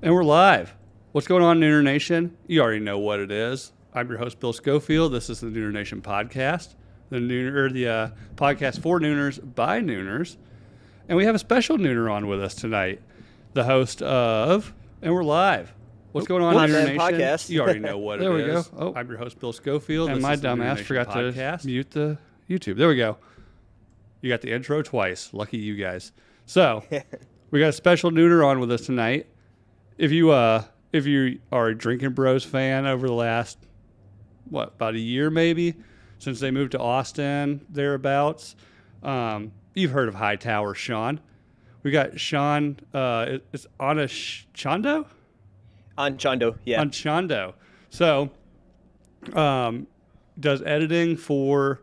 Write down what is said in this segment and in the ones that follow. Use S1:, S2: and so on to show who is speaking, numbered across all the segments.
S1: And we're live. What's going on, Nooner Nation? You already know what it is. I'm your host, Bill Schofield. This is the Nooner Nation podcast, the podcast for Nooners by Nooners. And we have a special Nooner on with us tonight, the host of And We're Live. What's going on, Nooner Nation?
S2: Podcast.
S1: You already know what it is.
S2: There we go.
S1: Oh. I'm your host, Bill Schofield.
S2: And
S1: this
S2: my
S1: is the
S2: dumb
S1: Nooner
S2: ass
S1: Nation
S2: forgot
S1: podcast.
S2: to mute the
S1: YouTube. There we go. You got the intro twice. Lucky you guys. So, we got a special Nooner on with us tonight. If you are a Drinking Bros fan over the last, about a year maybe, since they moved to Austin, thereabouts, you've heard of Hightower Sean. We got Sean, it's Anchondo?
S2: Anchondo, yeah.
S1: Anchondo. So, does editing for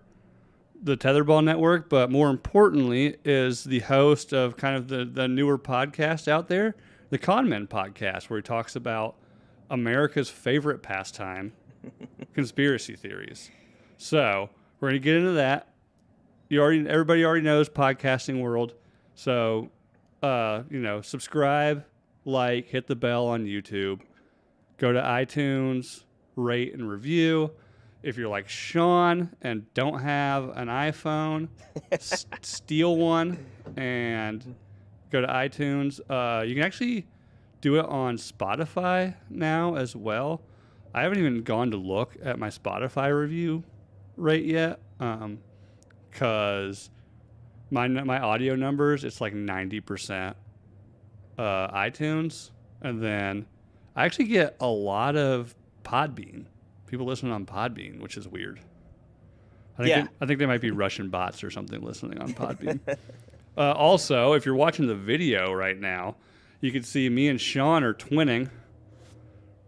S1: the Tetherball network, but more importantly is the host of kind of the newer podcast out there, the Con Men podcast, where he talks about America's favorite pastime, conspiracy theories. So we're going to get into that. Everybody already knows podcasting world. So, subscribe, like, hit the bell on YouTube, go to iTunes, rate and review. If you're like Sean and don't have an iPhone, steal one and go to iTunes. You can actually do it on Spotify now as well. I haven't even gone to look at my Spotify review rate yet because my audio numbers, it's like 90% iTunes. And then I actually get a lot of Podbean. People listening on Podbean, which is weird. I think they might be Russian bots or something listening on Podbean. Also, if you're watching the video right now, you can see me and Sean are twinning,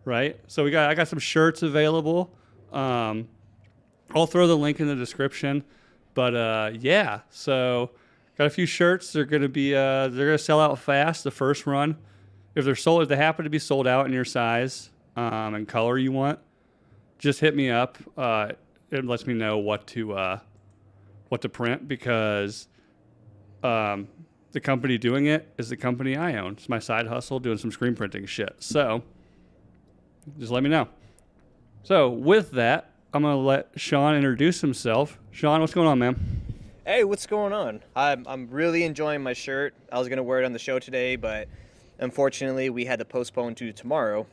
S1: right? So I got some shirts available. I'll throw the link in the description. But so got a few shirts. They're gonna sell out fast. The first run, if they happen to be sold out in your size and color you want, just hit me up. It lets me know what to print because the company doing it is the company I own. It's my side hustle doing some screen printing shit. So just let me know. So with that, I'm going to let Sean introduce himself. Sean, what's going on, man?
S2: Hey, what's going on? I'm really enjoying my shirt. I was going to wear it on the show today, but unfortunately we had to postpone to tomorrow.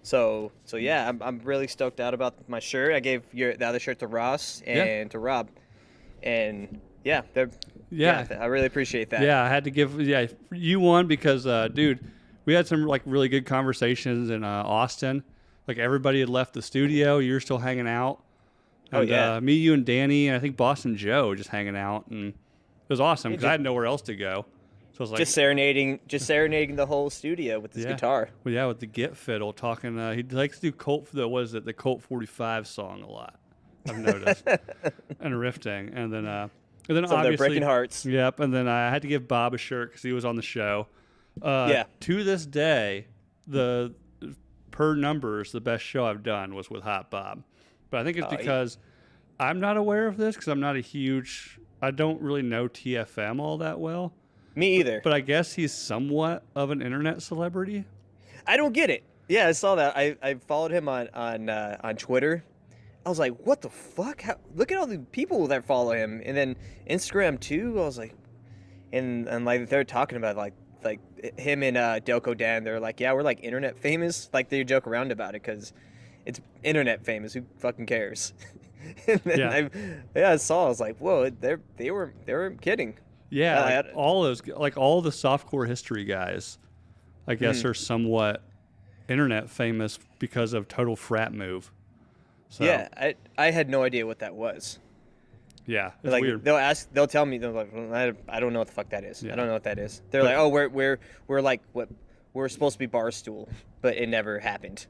S2: So yeah, I'm really stoked out about my shirt. I gave the other shirt to Ross and to Rob, and I really appreciate that.
S1: Yeah, I had to give you one because dude, we had some like really good conversations in Austin. Like everybody had left the studio, you were still hanging out. And, me, you, and Danny, and I think Boston Joe just hanging out, and it was awesome because I had nowhere else to go. So I was like, just serenading the whole studio with his guitar. Well, yeah, with the Git fiddle, talking. He likes to do the Colt 45 song a lot. I've noticed, and riffing, and then obviously
S2: they're breaking hearts.
S1: Yep, and then I had to give Bob a shirt because he was on the show. To this day, per numbers, the best show I've done was with Hot Bob, but I think it's because I'm not aware of this because I don't really know TFM all that well.
S2: Me either.
S1: But I guess he's somewhat of an internet celebrity.
S2: I don't get it. Yeah, I saw that. I followed him on Twitter. I was like, what the fuck? Look at all the people that follow him. And then Instagram too. I was like, and like they're talking about like him and Delco Dan. They're like, yeah, we're like internet famous. Like they joke around about it because it's internet famous. Who fucking cares? And then I saw. I was like, whoa, they were kidding.
S1: Yeah, all the softcore history guys, I guess, are somewhat internet famous because of Total Frat Move. So,
S2: yeah, I had no idea what that was.
S1: Yeah, it's weird.
S2: They'll tell me, they're like, I don't know what the fuck that is. Yeah. I don't know what that is. They're like, oh, we're like what we're supposed to be Barstool, but it never happened.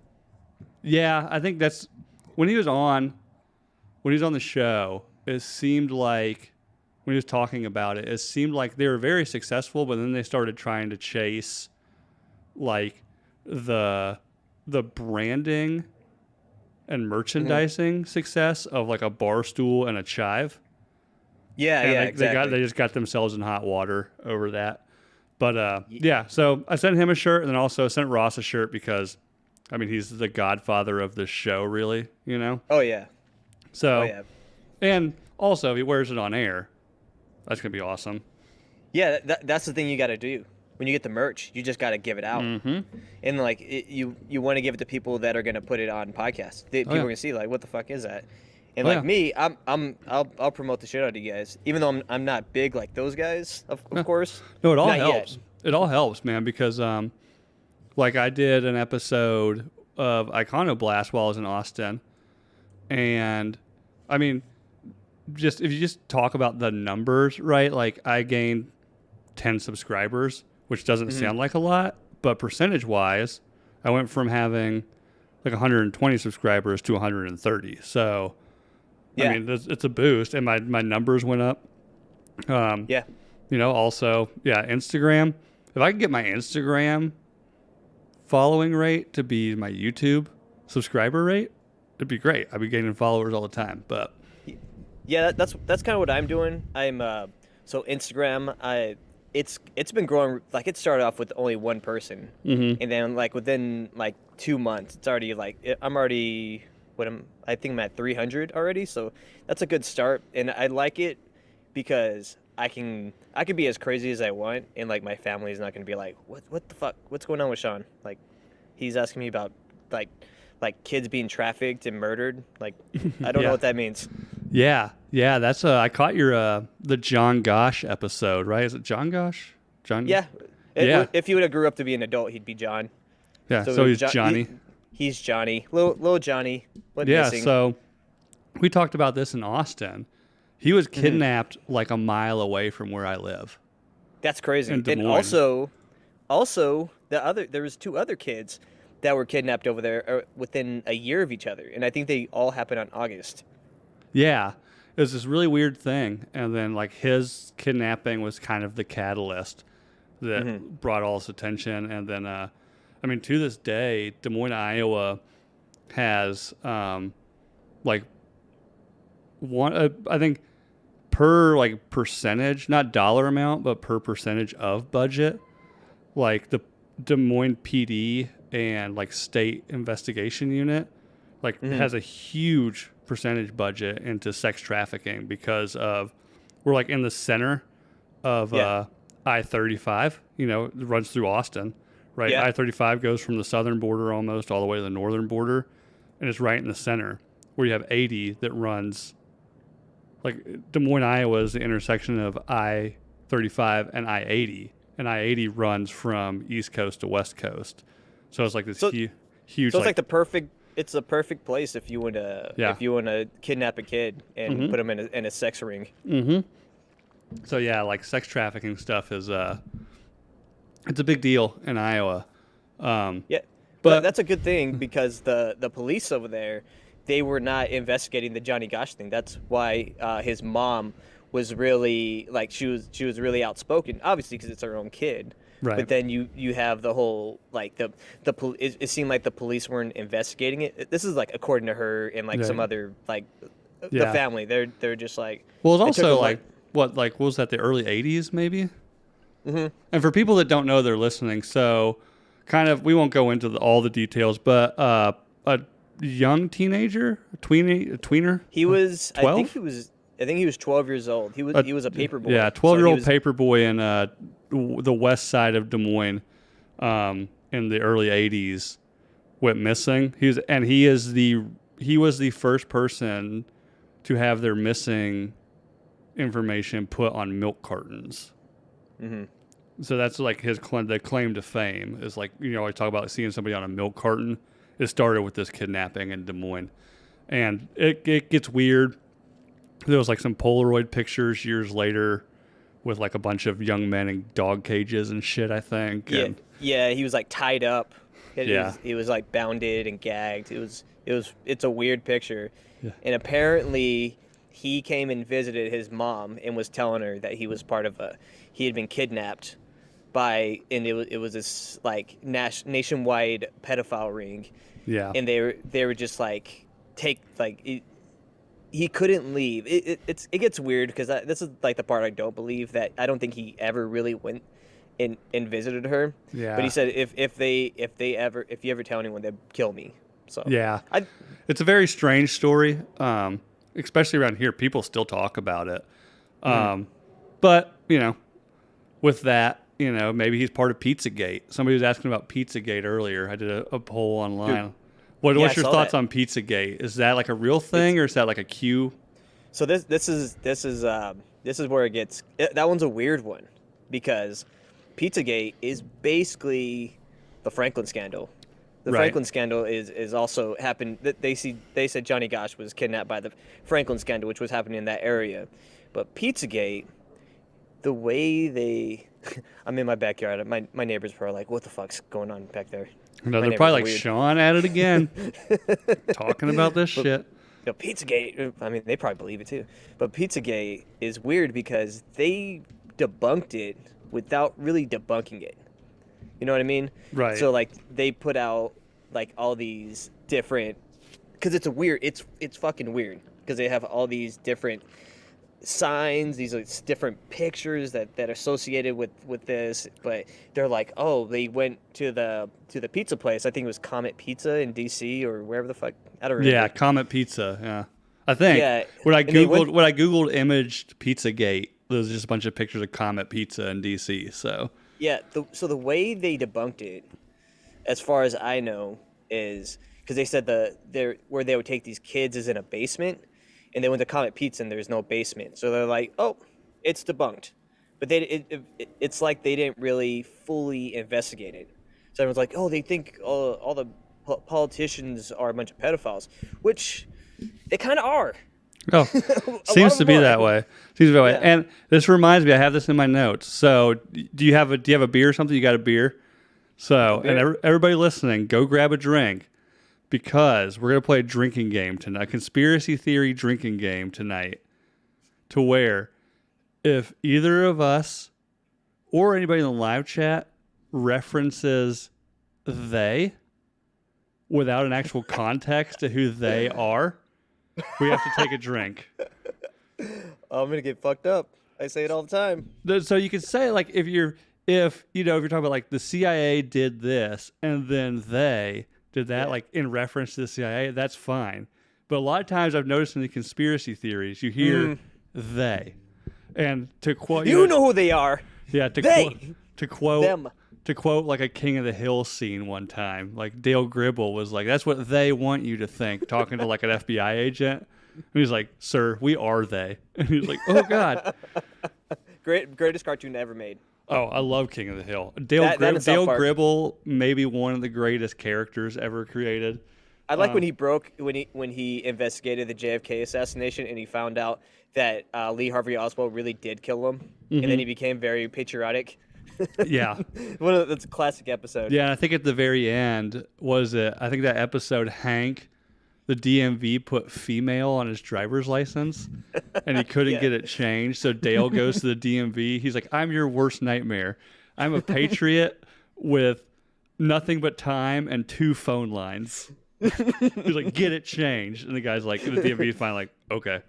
S1: Yeah, I think that's when he was on the show. It seemed like. When he was talking about it, it seemed like they were very successful, but then they started trying to chase like the branding and merchandising success of like a Barstool and a Chive.
S2: Yeah,
S1: and
S2: exactly.
S1: They just got themselves in hot water over that. But yeah, so I sent him a shirt, and then also sent Ross a shirt because, I mean, he's the godfather of this show, really, you know?
S2: Oh yeah.
S1: So,
S2: Oh yeah.
S1: and also if he wears it on air, that's going to be awesome.
S2: Yeah, that's the thing you got to do. When you get the merch, you just got to give it out.
S1: Mm-hmm.
S2: And like you want to give it to people that are going to put it on podcasts. People are going to see like, what the fuck is that? And me, I'll promote the shit out of you guys, even though I'm not big like those guys, of course.
S1: No, it all
S2: Not
S1: helps.
S2: yet.
S1: It all helps, man, because like I did an episode of Iconoblast while I was in Austin, and I mean, just if you just talk about the numbers, right? Like I gained 10 subscribers, which doesn't sound like a lot, but percentage-wise, I went from having like 120 subscribers to 130. So,
S2: Yeah.
S1: I mean, it's a boost, and my numbers went up.
S2: Yeah.
S1: You know, also, yeah, Instagram. If I could get my Instagram following rate to be my YouTube subscriber rate, it'd be great. I'd be gaining followers all the time. But
S2: yeah, that's kind of what I'm doing. I'm so Instagram. It's been growing. Like it started off with only one person, and then like within like 2 months, it's already like I'm already I think I'm at 300 already. So that's a good start, and I like it because I can be as crazy as I want, and like my family is not going to be like, what the fuck, what's going on with Sean? Like he's asking me about like kids being trafficked and murdered. Like I don't know what that means.
S1: Yeah, that's I caught your the John Gosh episode, right? Is it John Gosh? John?
S2: Yeah.
S1: Yeah.
S2: If he would have grew up to be an adult, he'd be John.
S1: Yeah, so he's Johnny.
S2: He's Johnny. Little Johnny.
S1: Missing. So we talked about this in Austin. He was kidnapped like a mile away from where I live.
S2: That's crazy. And also there was 2 other kids that were kidnapped over there within a year of each other, and I think they all happened on August.
S1: Yeah, it was this really weird thing, and then like his kidnapping was kind of the catalyst that brought all this attention, and then I mean, to this day, Des Moines, Iowa has like one I think per like percentage, not dollar amount, but per percentage of budget, like the Des Moines PD and like state investigation unit like has a huge percentage budget into sex trafficking because of we're like in the center of I-35, you know, it runs through Austin, right?
S2: Yeah.
S1: I-35 goes from the southern border almost all the way to the northern border, and it's right in the center where you have 80 that runs like Des Moines, Iowa is the intersection of I-35 and I-80, and I-80 runs from East Coast to West Coast. So it's like this huge.
S2: So it's like it's the perfect place if you want to kidnap a kid and put him in a sex ring.
S1: Mm-hmm. So yeah, like sex trafficking stuff is it's a big deal in Iowa.
S2: Yeah, but that's a good thing because the police over there, they were not investigating the Johnny Gosh thing. That's why his mom was really like she was really outspoken, obviously because it's her own kid. Right. But then you have the whole like it seemed like the police weren't investigating it. This is like according to her and like some other like the family. They're just like,
S1: well, it's also like what was that, the early 80s maybe? Mm-hmm. And for people that don't know, they're listening. So kind of, we won't go into all the details, but a young teenager, a tweener.
S2: He was
S1: 12?
S2: I think he was 12 years old. He was a paper boy.
S1: Yeah, 12-year-old paper boy in the west side of Des Moines in the early 80s went missing. He was the first person to have their missing information put on milk cartons. Mm-hmm. So that's like the claim to fame is like, you know, I talk about seeing somebody on a milk carton. It started with this kidnapping in Des Moines, and it gets weird. There was like some Polaroid pictures years later with like a bunch of young men in dog cages and shit, I think.
S2: Yeah, he was like tied up. He was like bounded and gagged. It's a weird picture. Yeah. And apparently he came and visited his mom and was telling her that he was part of he had been kidnapped and it was this like nationwide pedophile ring. Yeah. And they were just like he couldn't leave. It gets weird because this is like the part I don't believe, that I don't think he ever really went and visited her.
S1: Yeah.
S2: But he said if you ever tell anyone, they'd kill me. So
S1: yeah, it's a very strange story. Especially around here, people still talk about it. But with that, maybe he's part of Pizzagate. Somebody was asking about Pizzagate earlier. I did a poll online. Dude, what's your thoughts on Pizzagate? Is that like a real thing, or is that like a cue?
S2: So this is where it gets. That one's a weird one because Pizzagate is basically the Franklin scandal. The Franklin scandal is also happened. They said Johnny Gosch was kidnapped by the Franklin scandal, which was happening in that area. But Pizzagate, the way they, I'm in my backyard. My neighbors are probably like, "What the fuck's going on back there?"
S1: No, they're probably like, weird. "Sean at it again, talking about this shit."
S2: Pizzagate. I mean, they probably believe it too. But Pizzagate is weird because they debunked it without really debunking it. You know what I mean?
S1: Right.
S2: So like they put out like all these different, because it's fucking weird because they have all these different signs, these like, different pictures that are associated with this, but they're like, oh, they went to the pizza place. I think it was Comet Pizza in DC or wherever the fuck. I don't remember.
S1: Yeah, Comet Pizza. Yeah, I think.
S2: Yeah.
S1: When I googled imaged Pizzagate, there was just a bunch of pictures of Comet Pizza in DC. So.
S2: Yeah, so the way they debunked it, as far as I know, is because they said where they would take these kids is in a basement, and they went to Comet Pizza and there's no basement. So they're like, oh, it's debunked. But it's like they didn't really fully investigate it. So everyone's like, oh, they think all the politicians are a bunch of pedophiles, which they kind of are.
S1: Oh, seems to be that way. Yeah. And this reminds me, I have this in my notes. So, do you have a beer or something? You got a beer? So, and everybody listening, go grab a drink because we're gonna play a drinking game tonight, a conspiracy theory drinking game tonight. To where, if either of us or anybody in the live chat references they without an actual context to who they are. We have to take a drink.
S2: I'm gonna get fucked up. I say it all the time.
S1: So you could say like if you're talking about like the CIA did this and then they did that, like in reference to the CIA, that's fine. But a lot of times I've noticed in the conspiracy theories, you hear they, and to quote
S2: you know who they are.
S1: Yeah, to quote them. To quote like a King of the Hill scene one time, like Dale Gribble was like, that's what they want you to think, talking to like an FBI agent. And he's like, sir, we are they. And he's like, oh, God.
S2: Greatest cartoon ever made.
S1: Oh, I love King of the Hill. Dale Gribble, maybe one of the greatest characters ever created.
S2: I like when he investigated the JFK assassination and he found out that Lee Harvey Oswald really did kill him. Mm-hmm. And then he became very patriotic.
S1: Yeah.
S2: That's a classic episode.
S1: Yeah, I think at the very end, I think that episode, Hank, the DMV put female on his driver's license, and he couldn't get it changed, so Dale goes to the DMV. He's like, I'm your worst nightmare. I'm a patriot with nothing but time and 2 phone lines. He's like, get it changed. And the guy's like, the DMV's finally like, okay.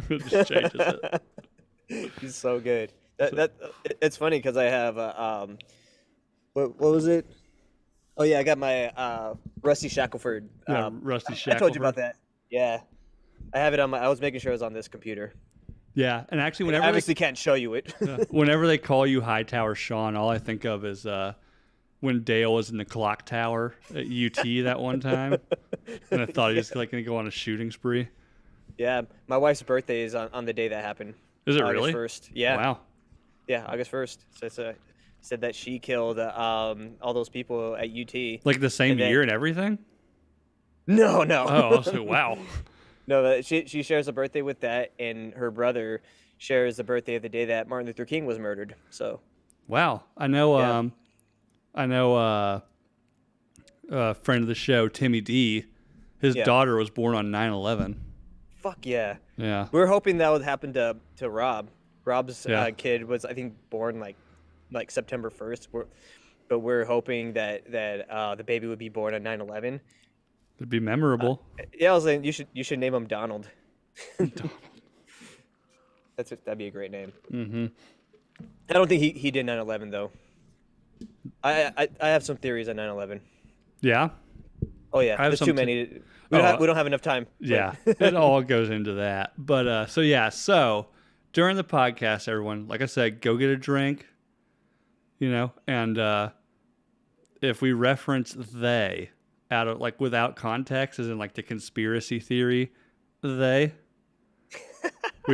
S1: Just changes it.
S2: He's so good. It's funny because I have what was it? Oh yeah, I got my Rusty Shackelford.
S1: Rusty Shackelford.
S2: I told you about that. Yeah, I have it on I was making sure it was on this computer.
S1: Yeah, and actually, whenever
S2: I obviously can't show you it.
S1: Whenever they call you Hightower Sean, all I think of is when Dale was in the clock tower at UT that one time, and I thought he was like going to go on a shooting spree.
S2: Yeah, my wife's birthday is on the day that happened.
S1: Is it really?
S2: August 1st. Yeah.
S1: Wow.
S2: Yeah, August 1st. So it's said that she killed all those people at UT.
S1: Like the same year and everything?
S2: No.
S1: Oh, so wow.
S2: No, she shares a birthday with that, and her brother shares the birthday of the day that Martin Luther King was murdered. So.
S1: Wow, I know. A friend of the show, Timmy D. His daughter was born on 9/11.
S2: Fuck yeah.
S1: Yeah.
S2: We were hoping that would happen to Rob. Rob's kid was, I think, born like September 1st. But we're hoping that the baby would be born on 9/11.
S1: It'd be memorable.
S2: I was saying you should name him Donald.
S1: Donald.
S2: That'd be a great name.
S1: Mm-hmm.
S2: I don't think he did 9/11 though. I have some theories on 9/11.
S1: Yeah.
S2: Oh yeah,
S1: I have
S2: there's too many. We don't have enough time.
S1: Yeah, it all goes into that. But so during the podcast, everyone, like I said, go get a drink, and if we reference they out of like without context, as in like the conspiracy theory, we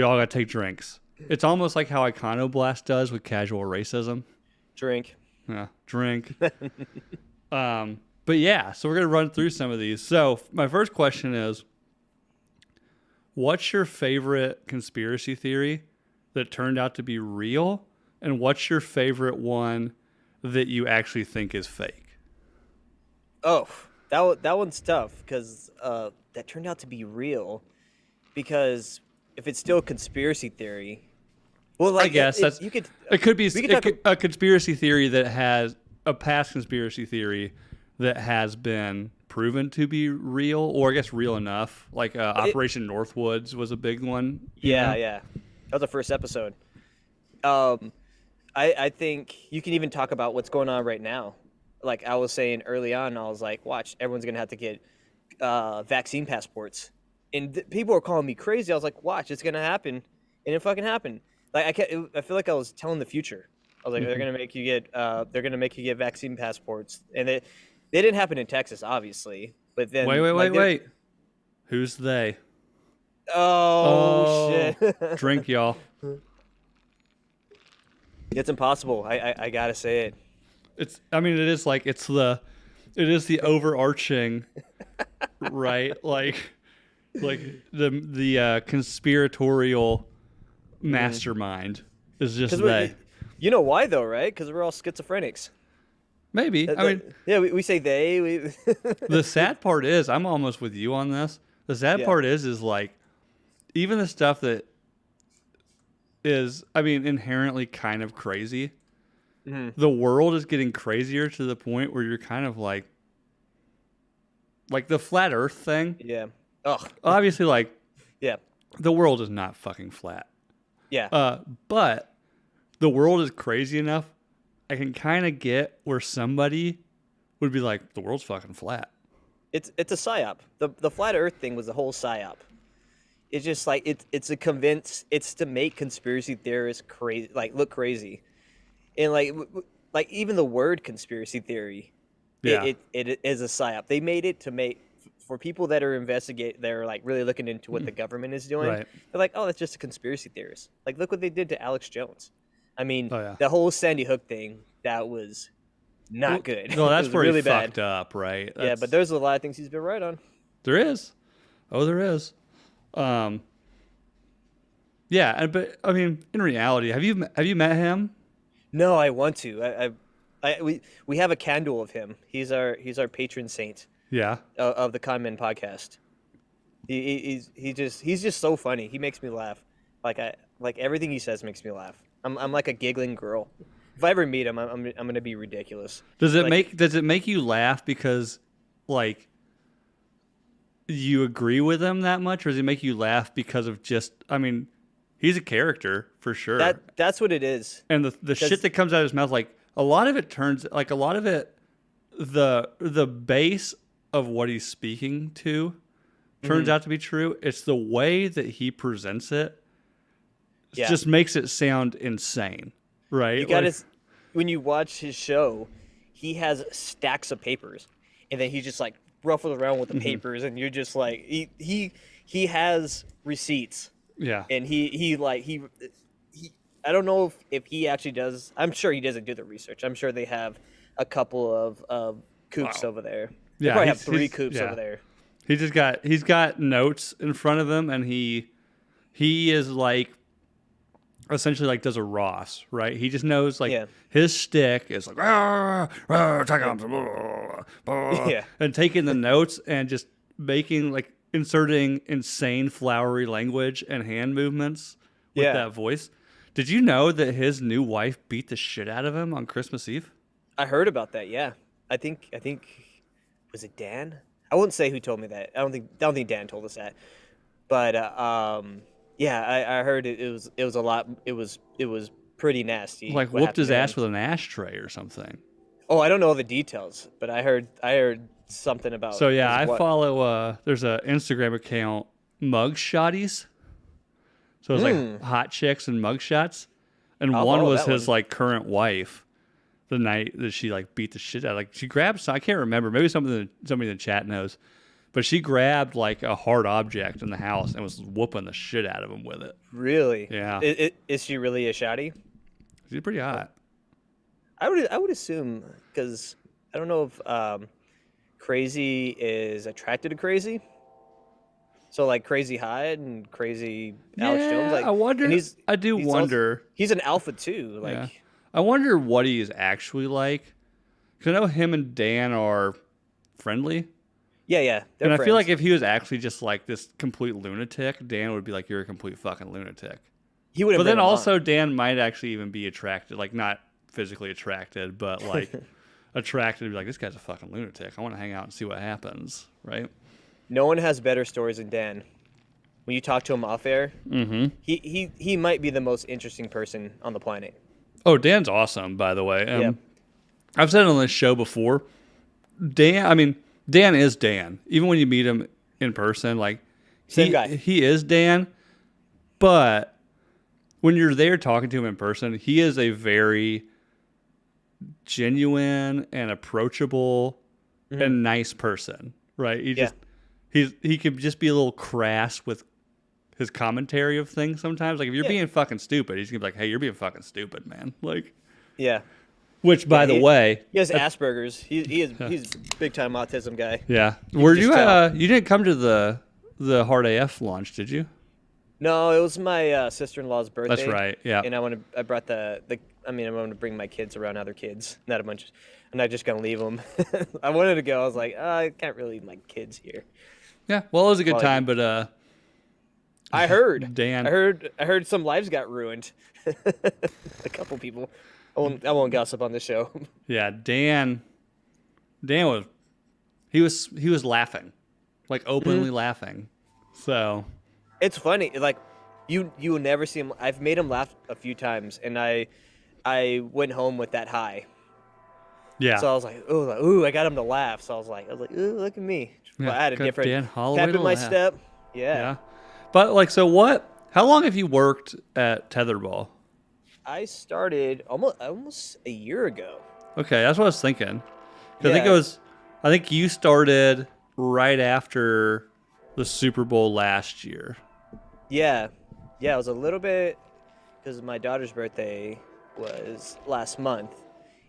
S1: all got to take drinks. It's almost like how Iconoblast does with casual racism.
S2: Drink.
S1: Yeah, drink. But yeah, so we're going to run through some of these. So my first question is, what's your favorite conspiracy theory that turned out to be real? And what's your favorite one that you actually think is fake?
S2: Oh, that one's tough because that turned out to be real. Because if it's still a conspiracy theory, well, like
S1: I guess it could be a conspiracy theory that has a past conspiracy theory that has been proven to be real, or I guess real enough. Like Operation Northwoods was a big one.
S2: Yeah. That was the first episode. I think you can even talk about what's going on right now. Like I was saying early on, I was like, watch, everyone's going to have to get vaccine passports. And people were calling me crazy. I was like, watch, it's going to happen. And it fucking happened. Like I feel like I was telling the future. I was like, they're going to make you get vaccine passports. And they didn't happen in Texas, obviously. But then
S1: wait. Who's they?
S2: Oh shit.
S1: Drink, y'all.
S2: It's impossible. I gotta say it.
S1: It is the overarching, right? Like the conspiratorial mastermind is just they.
S2: You know why though, right? Because we're all schizophrenics.
S1: Maybe.
S2: We say they.
S1: The sad part is, I'm almost with you on this. The sad part is like, even the stuff that is, inherently kind of crazy. Mm-hmm. The world is getting crazier to the point where you're kind of like the flat Earth thing.
S2: Yeah. Ugh.
S1: Obviously,
S2: yeah,
S1: the world is not fucking flat.
S2: Yeah.
S1: But the world is crazy enough. I can kind of get where somebody would be like, the world's fucking flat.
S2: It's a psyop. The flat Earth thing was a whole psyop. It's just like it's to make conspiracy theorists crazy, like look crazy, and like even the word conspiracy theory, it is a psyop. They made it to make for people that are they're like really looking into what the government is doing.
S1: Right.
S2: They're like, oh, that's just a conspiracy theorist. Like, look what they did to Alex Jones. The whole Sandy Hook thing, that was not good.
S1: No, that's
S2: where
S1: really
S2: he
S1: fucked up, right?
S2: Yeah, but there's a lot of things he's been right on.
S1: There is. Oh, there is. Yeah, but in reality, have you met him?
S2: No, I want to. We have a candle of him. He's our patron saint.
S1: Yeah.
S2: Of the Conman podcast. He's just so funny. He makes me laugh. Like everything he says makes me laugh. I'm like a giggling girl. If I ever meet him, I'm gonna be ridiculous.
S1: Does it make you laugh because like you agree with him that much, or does it make you laugh because of just he's a character for sure.
S2: That's what it is.
S1: And the shit that comes out of his mouth, like a lot of it the base of what he's speaking to turns out to be true. It's the way that he presents it.
S2: Yeah.
S1: Just makes it sound insane, right?
S2: You got when you watch his show, he has stacks of papers, and then he just like ruffles around with the papers, and you're just like he has receipts.
S1: Yeah,
S2: and he I don't know if he actually does. I'm sure he doesn't do the research. I'm sure they have a couple of coops over there. They probably have 3 coops over there.
S1: He's got notes in front of him, and he is like essentially like does a Ross, right? He just knows his stick is like and taking the notes and just making inserting insane flowery language and hand movements with that voice. Did you know that his new wife beat the shit out of him on Christmas Eve?
S2: I heard about that. Yeah, I think was it Dan? I wouldn't say who told me that. I don't think Dan told us that. But I heard it was a lot. It was pretty nasty.
S1: Like whooped his ass with an ashtray or something.
S2: Oh, I don't know the details, but I heard something about.
S1: So yeah, I
S2: what?
S1: follow. There's a Instagram account, Mug Shotties. So it's like hot chicks and mug shots, and
S2: I'll
S1: one
S2: follow
S1: was
S2: that
S1: his
S2: one.
S1: like current wife. The night that she like beat the shit out, like she grabbed. So I can't remember. Maybe somebody in the chat knows, but she grabbed like a hard object in the house and was whooping the shit out of him with it.
S2: Really?
S1: Yeah,
S2: Is she really a shouty?
S1: she's pretty hot.
S2: I would assume because I don't know if Crazy is attracted to Crazy. So like Crazy Hyde and Crazy Alex Jones, like
S1: I wonder.
S2: and
S1: I do
S2: he's
S1: wonder.
S2: he's an alpha too. Like
S1: Yeah. I wonder what he is actually like. Because I know him and Dan are friendly.
S2: yeah, they're
S1: And I
S2: friends.
S1: feel like if he was actually just like this complete lunatic, Dan would be like, you're a complete fucking lunatic.
S2: he would.
S1: But then also, Dan might actually even be attracted, like not physically attracted, but like attracted to be like, this guy's a fucking lunatic. I want to hang out and see what happens, right?
S2: no one has better stories than Dan. When you talk to him off air, he might be the most interesting person on the planet.
S1: Oh, Dan's awesome, by the way.
S2: Yeah.
S1: I've said it on this show before. Dan is Dan. Even when you meet him in person, like
S2: Same guy.
S1: He is Dan, but when you're there talking to him in person, he is a very genuine and approachable and nice person, right? He could just be a little crass with his commentary of things sometimes. Like if you're being fucking stupid, he's gonna be like, "Hey, you're being fucking stupid, man." Like,
S2: Yeah.
S1: which by the way,
S2: He has Asperger's. He's a big time autism guy.
S1: yeah. Were
S2: just
S1: you
S2: tell.
S1: you didn't come to the Hard AF launch, did you?
S2: No, it was my sister-in-law's birthday.
S1: That's right. Yeah.
S2: And I brought I want to bring my kids around other kids, not a bunch. I'm not just gonna leave them. I wanted to go. I was like, I can't really leave my kids here.
S1: Yeah. Well, it was a good
S2: Well,
S1: time, but
S2: I heard.
S1: Dan.
S2: I heard some lives got ruined. A couple people. I won't gossip on this show.
S1: yeah, Dan was he was laughing, like openly laughing. So
S2: It's funny. Like you will never see him. I've made him laugh a few times, and I went home with that high.
S1: yeah.
S2: So I was like, ooh, I got him to laugh. So I was like, ooh, look at me.
S1: Yeah,
S2: Well, I had a
S1: got
S2: different
S1: Dan Holloway
S2: tap
S1: to
S2: in my
S1: laugh.
S2: step. Yeah.
S1: Yeah. But like, so what? How long have you worked at Tetherball?
S2: I started almost a year ago.
S1: Okay, that's what I was thinking. 'Cause
S2: Yeah.
S1: I think you started right after the Super Bowl last year.
S2: Yeah. It was a little bit because my daughter's birthday was last month,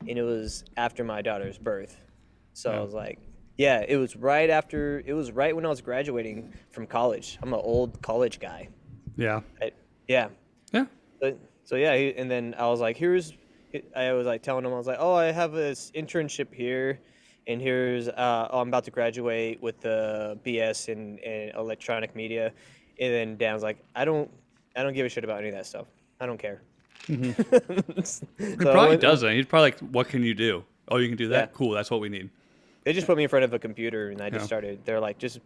S2: and it was after my daughter's birth. So
S1: Yeah.
S2: I was like, yeah, it was right after. It was right when I was graduating from college. I'm an old college guy.
S1: Yeah.
S2: Yeah.
S1: Yeah.
S2: So yeah, and then I was like, I was like telling him, I was like, oh, I have this internship here, and here's, I'm about to graduate with the BS in electronic media, and then Dan was like, I don't give a shit about any of that stuff. I don't care.
S1: He probably doesn't. He's probably like, what can you do? Oh, you can do that?
S2: Yeah.
S1: Cool. That's what we need.
S2: They just put me in front of a computer, and I just
S1: Yeah.
S2: started. They're like, just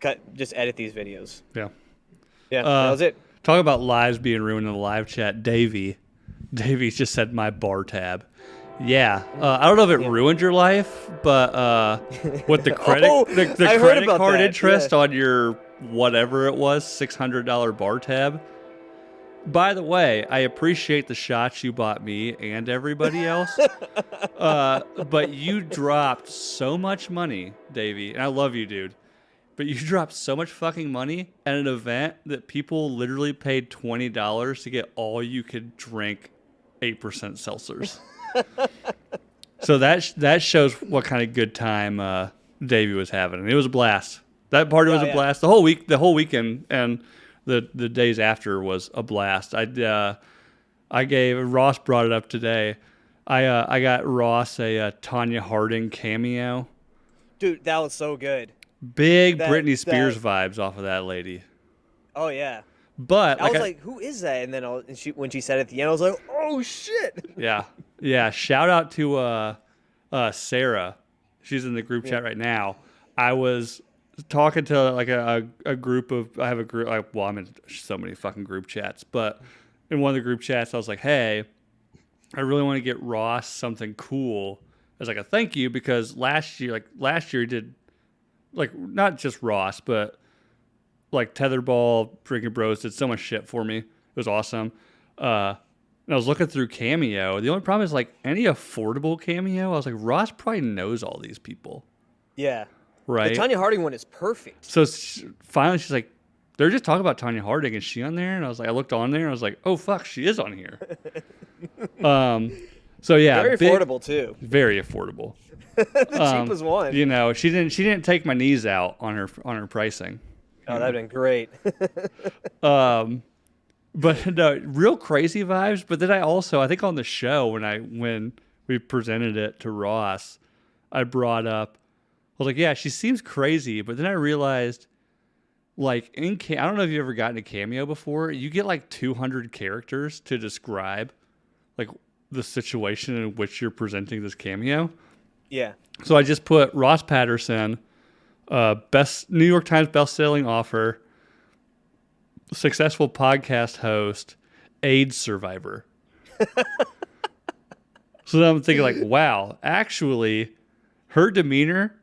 S2: edit these videos.
S1: Yeah.
S2: Yeah, that was it.
S1: Talk about lives being ruined in the live chat. Davey just said my bar tab. Yeah. I don't know if it ruined your life, but with the credit,
S2: Oh,
S1: the
S2: I heard
S1: credit
S2: about
S1: card
S2: that,
S1: interest
S2: yeah.
S1: on your whatever it was, $600 bar tab. By the way, I appreciate the shots you bought me and everybody else. But you dropped so much money, Davey, and I love you, dude. But you dropped so much fucking money at an event that people literally paid $20 to get all you could drink 8% seltzers. So that shows what kind of good time Davey was having. And it was a blast. That party was a blast. The whole weekend, and the days after was a blast. Ross brought it up today. I got Ross a Tanya Harding cameo.
S2: Dude, that was so good.
S1: Big Britney Spears vibes off of that lady.
S2: Oh yeah.
S1: But
S2: I was like, who is that? And then when she said it at the end, I was like, oh shit.
S1: yeah. Shout out to Sarah. She's in the group chat right now. I was talking to like a group of. I have a group. I'm in so many fucking group chats, but in one of the group chats, I was like, hey, I really want to get Ross something cool as like a thank you, because last year he did like not just Ross, but like Tetherball, Drinking Bros did so much shit for me. It was awesome. And I was looking through Cameo. The only problem is like any affordable Cameo. I was like, Ross probably knows all these people.
S2: Yeah.
S1: Right.
S2: The Tanya Harding one is perfect.
S1: So finally she's like, they're just talking about Tanya Harding. Is she on there? And I was like, I looked on there and I was like, oh fuck, she is on here. So yeah.
S2: Very affordable too.
S1: Very affordable.
S2: The cheapest one.
S1: You know, she didn't take my knees out on her pricing.
S2: Oh, that'd been great.
S1: But no, real crazy vibes. But then I think on the show when we presented it to Ross, I brought up, I was like, yeah, she seems crazy. But then I realized, like I don't know if you've ever gotten a Cameo before. You get like 200 characters to describe like the situation in which you're presenting this Cameo.
S2: Yeah.
S1: So I just put Ross Patterson, best New York Times bestselling author, successful podcast host, AIDS survivor. So then I'm thinking like, wow, actually, her demeanor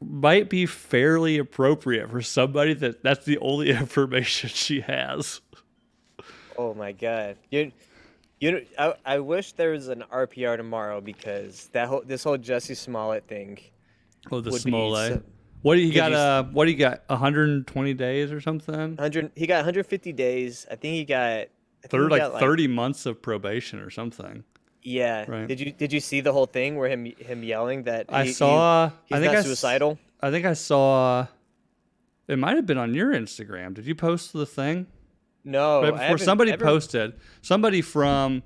S1: might be fairly appropriate for somebody that's the only information she has.
S2: Oh my God. I wish there was an RPR tomorrow, because this whole Jussie Smollett thing.
S1: Oh, the Smollett. What do you got? 120 days or something?
S2: He got 150 days. I think he got
S1: 30 months of probation or something.
S2: Yeah.
S1: Right.
S2: Did you see the whole thing where him yelling that
S1: he's
S2: not suicidal?
S1: I think I saw. It might have been on your Instagram. Did you post the thing?
S2: No.
S1: Right before somebody posted. Somebody from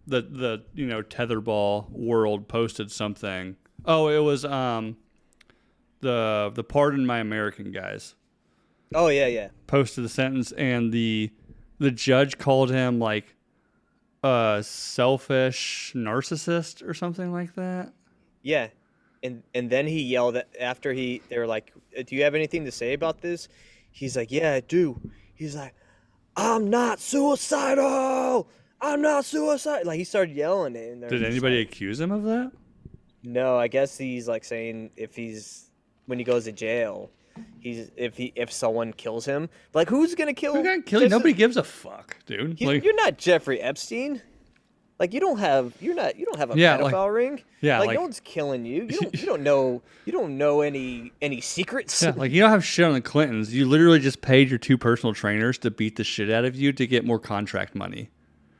S1: the Tetherball world posted something. Oh, it was the Pardon My American guys.
S2: Oh yeah.
S1: Posted the sentence, and the judge called him like a selfish narcissist or something like that.
S2: Yeah. And then he yelled after they were like, "Do you have anything to say about this?" He's like, "Yeah, I do." He's like, "I'm not suicidal. I'm not suicidal." Like he started yelling it. And
S1: did anybody accuse him of that?
S2: No, I guess he's like saying when he goes to jail, if someone kills him, like who's gonna kill?
S1: Who's gonna kill you? Nobody gives a fuck, dude.
S2: You're not Jeffrey Epstein. Like you don't have a pedophile ring.
S1: Yeah,
S2: like no one's killing you. You don't know any secrets.
S1: Yeah, like you don't have shit on the Clintons. You literally just paid your 2 personal trainers to beat the shit out of you to get more contract money.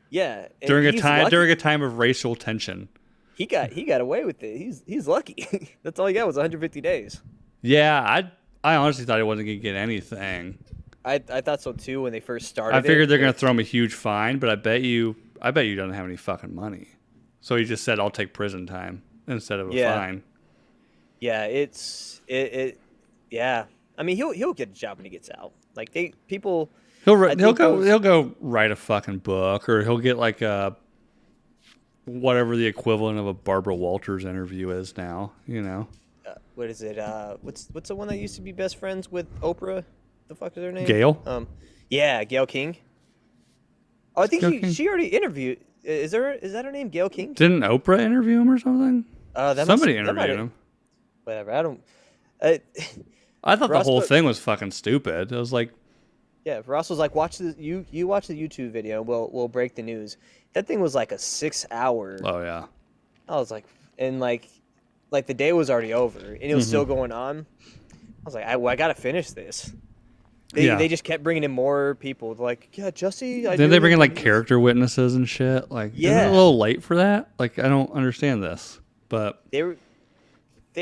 S2: Yeah,
S1: during a time of racial tension.
S2: He got away with it. He's lucky. That's all he got was 150 days.
S1: Yeah, I honestly thought he wasn't gonna get anything.
S2: I thought so too when they first started.
S1: I figured they're gonna throw him a huge fine, but I bet you doesn't have any fucking money. So he just said, "I'll take prison time instead of a fine."
S2: Yeah, yeah. I mean, he'll get a job when he gets out. Like he'll
S1: go write a fucking book, or he'll get like a whatever the equivalent of a Barbara Walters interview is now. You know.
S2: What is it? What's the one that used to be best friends with Oprah? The fuck is her name?
S1: Gail.
S2: Yeah, Gail King. Oh, I think she already interviewed. Is that her name, Gail King?
S1: Didn't Oprah interview him or something? Somebody interviewed him.
S2: Whatever. I don't.
S1: I thought the whole thing was fucking stupid. I was like,
S2: yeah. Ross was like, you watch the YouTube video. We'll break the news. That thing was like a 6-hour.
S1: Oh yeah.
S2: I was like, and like the day was already over, and it was still going on. I was like, I gotta finish this. They just kept bringing in more people. Like, yeah, Jussie.
S1: Then they bring in like character witnesses and shit. Like, isn't it a little late for that? Like, I don't understand this. But
S2: they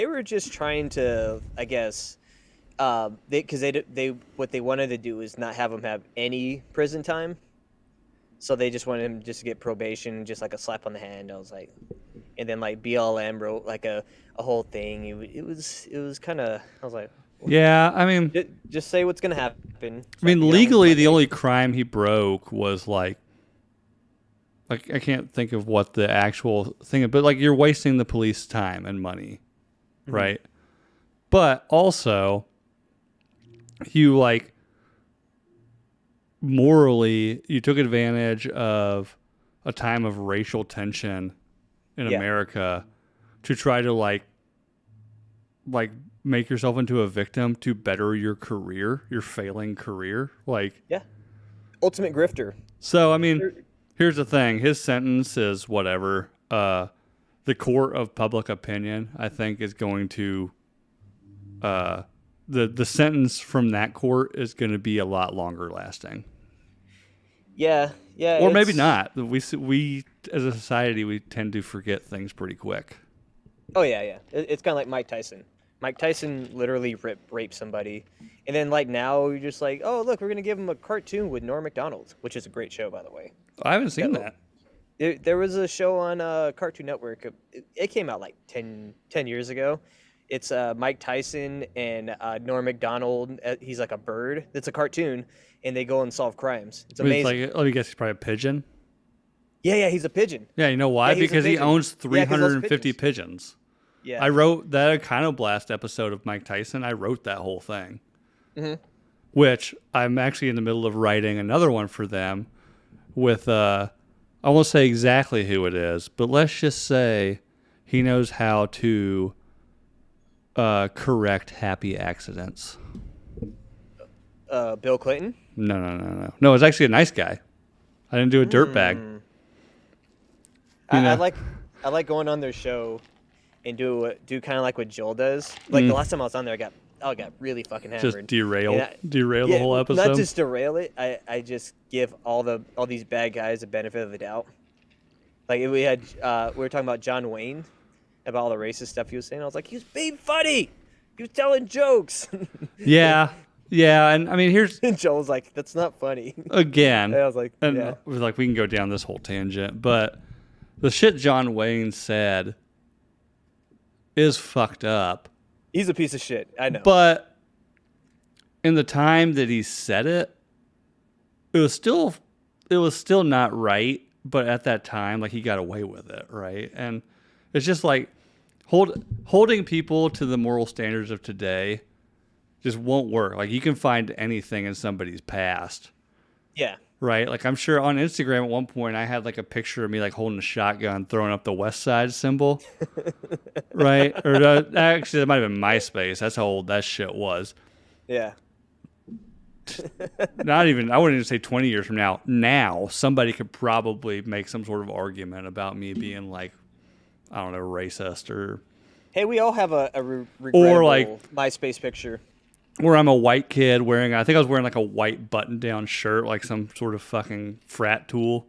S2: were just trying to, I guess, because they what they wanted to do is not have him have any prison time. So they just wanted him just to get probation, just like a slap on the hand. I was like, and then like BLM wrote like a whole thing. It was kind of, I was like.
S1: Yeah, I mean,
S2: just say what's gonna happen.
S1: I mean, legally, the only crime he broke was like I can't think of what the actual thing is, but like you're wasting the police time and money, right? But also, you like morally, you took advantage of a time of racial tension in America to try to like make yourself into a victim to better your career, your failing career. Like,
S2: yeah, ultimate grifter.
S1: So, I mean, here's the thing. His sentence is whatever. The court of public opinion, I think, is going to the sentence from that court is going to be a lot longer lasting.
S2: Yeah.
S1: Or maybe not. We as a society, we tend to forget things pretty quick.
S2: Oh yeah. It's kind of like Mike Tyson. Mike Tyson literally raped somebody, and then like now you're just like, oh look, we're gonna give him a cartoon with Norm Macdonald, which is a great show, by the way.
S1: I haven't seen that.
S2: There was a show on Cartoon Network. It came out like 10 years ago. It's Mike Tyson and Norm Macdonald. He's like a bird. It's a cartoon, and they go and solve crimes. It's amazing.
S1: It's like, I guess he's probably a pigeon.
S2: Yeah, he's a pigeon.
S1: Yeah, you know why?
S2: Yeah,
S1: because he owns 350 pigeons.
S2: Yeah.
S1: I wrote that Iconoblast episode of Mike Tyson. I wrote that whole thing.
S2: Mm-hmm.
S1: Which I'm actually in the middle of writing another one for them with, I won't say exactly who it is, but let's just say he knows how to correct happy accidents.
S2: Bill Clinton?
S1: No. No, it's actually a nice guy. I didn't do a dirtbag.
S2: I like going on their show and do kind of like what Joel does. Like the last time I was on there, I got really fucking hammered.
S1: Just derail the whole episode.
S2: Not just derail it. I just give all these bad guys the benefit of the doubt. Like we were talking about John Wayne, about all the racist stuff he was saying. I was like, he was being funny. He was telling jokes.
S1: Yeah, and I mean, here's
S2: and Joel's like, that's not funny.
S1: Again,
S2: and I was like, yeah.
S1: We can go down this whole tangent, but the shit John Wayne said is fucked up.
S2: He's a piece of shit. I know.
S1: But in the time that he said it, it was still not right. But at that time, like, he got away with it, right? And it's just like holding people to the moral standards of today just won't work. Like, you can find anything in somebody's past. Yeah. Right? Like, I'm sure on Instagram at one point I had like a picture of me like holding a shotgun, throwing up the West Side symbol. Right? Or actually, that might have been MySpace. That's how old that shit was. Yeah. I wouldn't even say 20 years from now. Now, somebody could probably make some sort of argument about me being like, I don't know, racist or...
S2: Hey, we all have a regrettable like, MySpace picture.
S1: Where I'm a white kid wearing, I think I was wearing like a white button-down shirt, like some sort of fucking frat tool,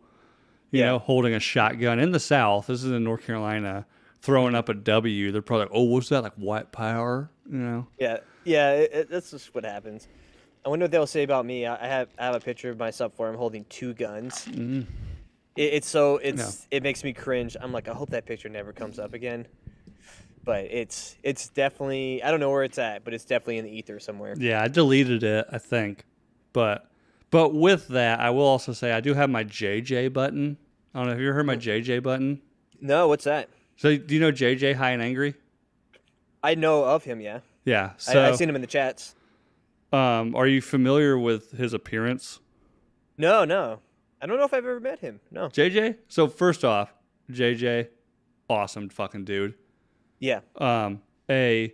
S1: you know, holding a shotgun in the South. This is in North Carolina, throwing up a W. They're probably like, oh, what's that? Like white power, you know?
S2: Yeah, that's just what happens. I wonder what they'll say about me. I have a picture of myself where I'm holding two guns. Mm-hmm. It makes me cringe. I'm like, I hope that picture never comes up again. But it's definitely, I don't know where it's at, but it's definitely in the ether somewhere.
S1: Yeah, I deleted it, I think. But with that, I will also say I do have my JJ button. I don't know, have you ever heard my JJ button?
S2: No, what's that?
S1: So do you know JJ High and Angry?
S2: I know of him, yeah.
S1: Yeah. So
S2: I've seen him in the chats.
S1: Are you familiar with his appearance?
S2: No. I don't know if I've ever met him. No.
S1: JJ? So first off, JJ, awesome fucking dude. Yeah. A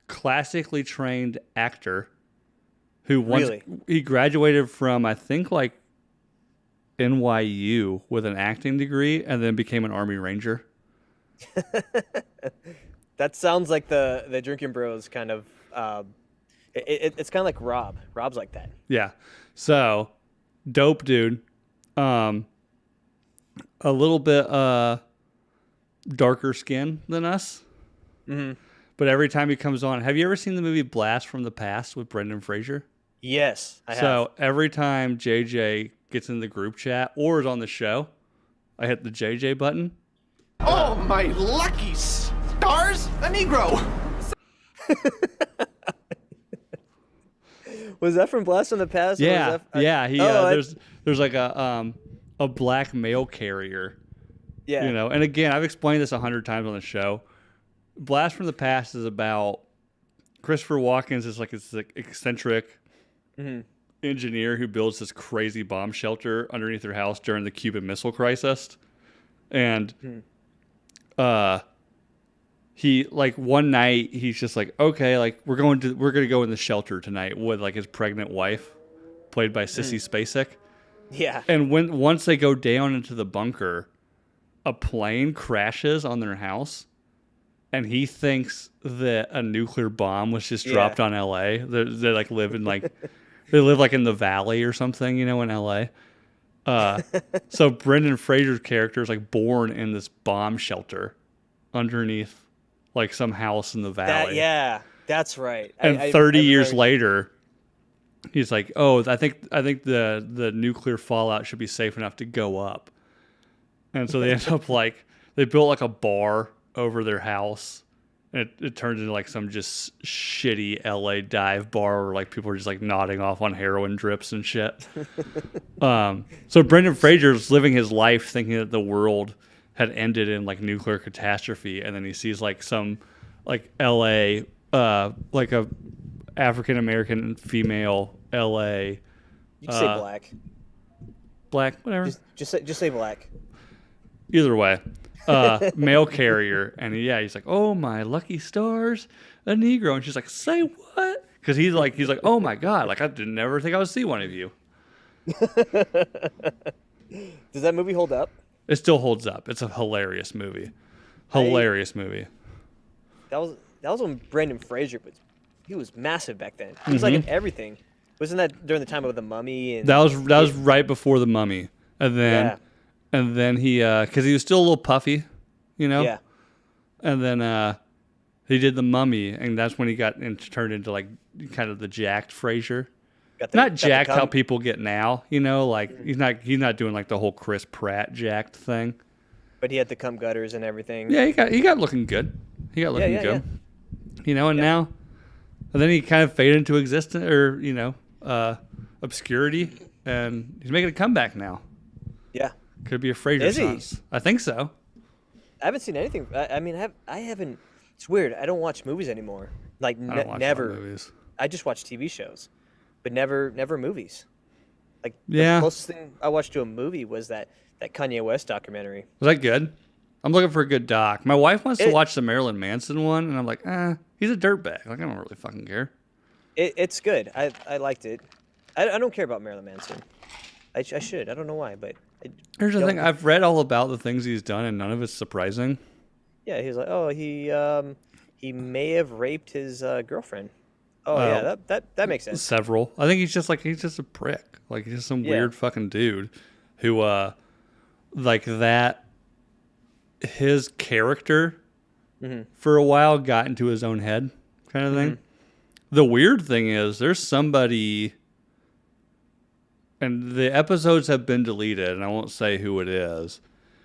S1: classically trained actor who he graduated from, I think, like NYU with an acting degree and then became an Army Ranger.
S2: That sounds like the Drinking Bros kind of. It's kind of like Rob. Rob's like that.
S1: Yeah. So, dope dude. A little bit darker skin than us. Mm-hmm. But every time he comes on, have you ever seen the movie Blast from the Past with Brendan Fraser?
S2: Yes, I have.
S1: So every time JJ gets in the group chat or is on the show, I hit the JJ button.
S3: Oh, my lucky stars, a Negro.
S2: Was that from Blast from the Past?
S1: Yeah, there's like a black mail carrier. Yeah, you know. And again, I've explained this 100 times on the show. Blast from the Past is about Christopher Walken's is like this eccentric engineer who builds this crazy bomb shelter underneath their house during the Cuban Missile Crisis, and he like one night he's just like, okay, like we're gonna go in the shelter tonight with like his pregnant wife, played by Sissy Spacek.
S2: Yeah.
S1: And once they go down into the bunker, a plane crashes on their house, and he thinks that a nuclear bomb was just dropped on L.A. They like live in like they live like in the valley or something, in L.A. So Brendan Fraser's character is like born in this bomb shelter underneath like some house in the valley.
S2: That's right.
S1: And 30 years later, he's like, "Oh, I think the nuclear fallout should be safe enough to go up." And so they end up like they built like a bar over their house. And it turns into like some just shitty LA dive bar where like people are just like nodding off on heroin drips and shit. So Brendan Fraser's living his life thinking that the world had ended in like nuclear catastrophe, and then he sees like some like LA like a African American female LA.
S2: You can say black.
S1: Black, whatever.
S2: Just say black.
S1: Either way, mail carrier, and he's like, "Oh my lucky stars, a Negro," and she's like, "Say what?" Because he's like, "Oh my God, like I didn't ever think I would see one of you."
S2: Does that movie hold up?
S1: It still holds up. It's a hilarious movie. Hilarious movie.
S2: That was when Brendan Fraser he was massive back then. He was like in everything. Wasn't that during the time of The Mummy? And
S1: that was right before The Mummy, and then he because he was still a little puffy,
S2: Yeah.
S1: and then he did The Mummy, and that's when he turned into like kind of the jacked Fraser. Not jacked how people get now, like he's not doing like the whole Chris Pratt jacked thing.
S2: But he had the cum gutters and everything.
S1: Yeah, he got looking good. He got looking good. And now, and then he kind of faded into existence or obscurity, and he's making a comeback now.
S2: Yeah.
S1: Could be a Fraser sauce. I think so.
S2: I haven't seen anything. I mean, I haven't. It's weird. I don't watch movies anymore. Like
S1: I don't watch
S2: never.
S1: movies.
S2: I just watch TV shows, but never movies. Like
S1: Yeah.
S2: the closest thing I watched to a movie was that Kanye West documentary.
S1: Was that good? I'm looking for a good doc. My wife wants to watch the Marilyn Manson one, and I'm like, he's a dirtbag. Like I don't really fucking care.
S2: It's good. I liked it. I don't care about Marilyn Manson. I should. I don't know why, but
S1: Here's the thing. I've read all about the things he's done, and none of it's surprising.
S2: Yeah, he's like, oh, he may have raped his girlfriend. Oh yeah, that makes sense.
S1: Several. I think he's just a prick. Like he's just some weird fucking dude who like that. His character for a while got into his own head, kind of thing. The weird thing is, there's somebody, and the episodes have been deleted, and I won't say who it is.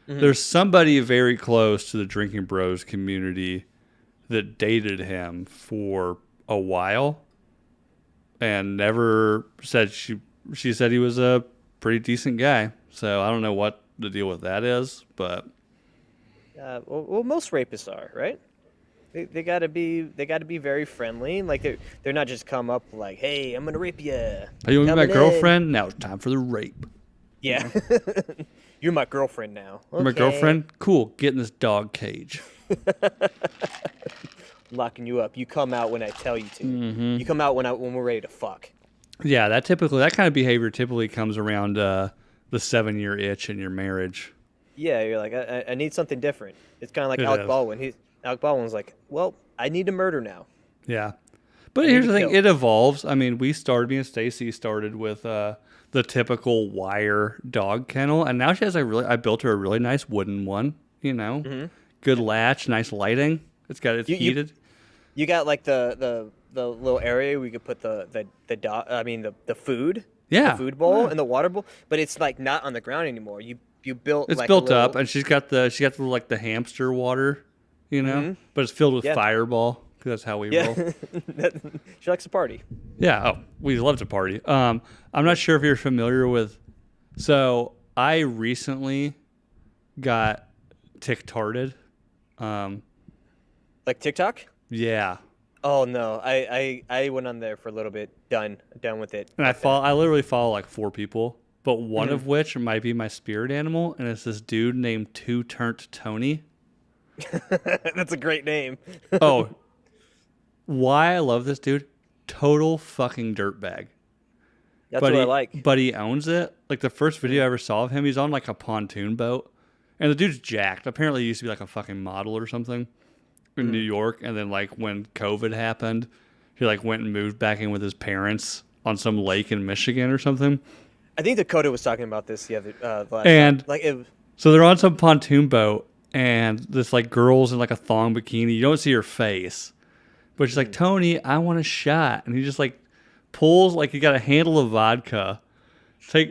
S1: There's somebody very close to the Drinking Bros community that dated him for a while and never said she said he was a pretty decent guy. So I don't know what the deal with that is, but
S2: well, most rapists are, right? They gotta be very friendly. Like they're not just come up like, hey, I'm gonna rape you.
S1: Are you my girlfriend? Now it's time for the rape.
S2: Yeah. You're my girlfriend now.
S1: You're my girlfriend? Cool. Get in this dog cage.
S2: Locking you up. You come out when I tell you to. You come out when we're ready to fuck.
S1: Yeah, that kind of behavior typically comes around the 7-year itch in your marriage.
S2: Yeah, you're like, I need something different. It's kind of like Alec Baldwin. Alec Baldwin's like, well, I need to murder now.
S1: Yeah. But here's the thing. It evolves. I mean, me and Stacy started with the typical wire dog kennel, and now she has I built her a really nice wooden one, good latch, nice lighting. It's heated.
S2: You got like the little area where you could put the food.
S1: Yeah.
S2: The food bowl and the water bowl, but it's like not on the ground anymore. You built
S1: it's built up, and she's got the hamster water, but it's filled with Fireball. Because that's how we roll.
S2: She likes to party.
S1: Yeah. Oh, we love to party. I'm not sure if you're familiar with. So I recently got TikToked.
S2: Like TikTok?
S1: Yeah.
S2: Oh no, I went on there for a little bit. Done with it.
S1: And I literally follow like 4 people, but one of which might be my spirit animal, and it's this dude named Two Turnt Tony.
S2: That's a great name.
S1: Oh, why I love this dude? Total fucking dirtbag.
S2: That's what I like.
S1: But he owns it. Like the first video I ever saw of him, he's on like a pontoon boat. And the dude's jacked. Apparently he used to be like a fucking model or something in New York. And then like when COVID happened, he like went and moved back in with his parents on some lake in Michigan or something.
S2: I think Dakota was talking about this the last
S1: And
S2: time.
S1: So they're on some pontoon boat and this like girl's in like a thong bikini. You don't see her face. But she's like, Tony, I want a shot. And he just like pulls, like he got a handle of vodka,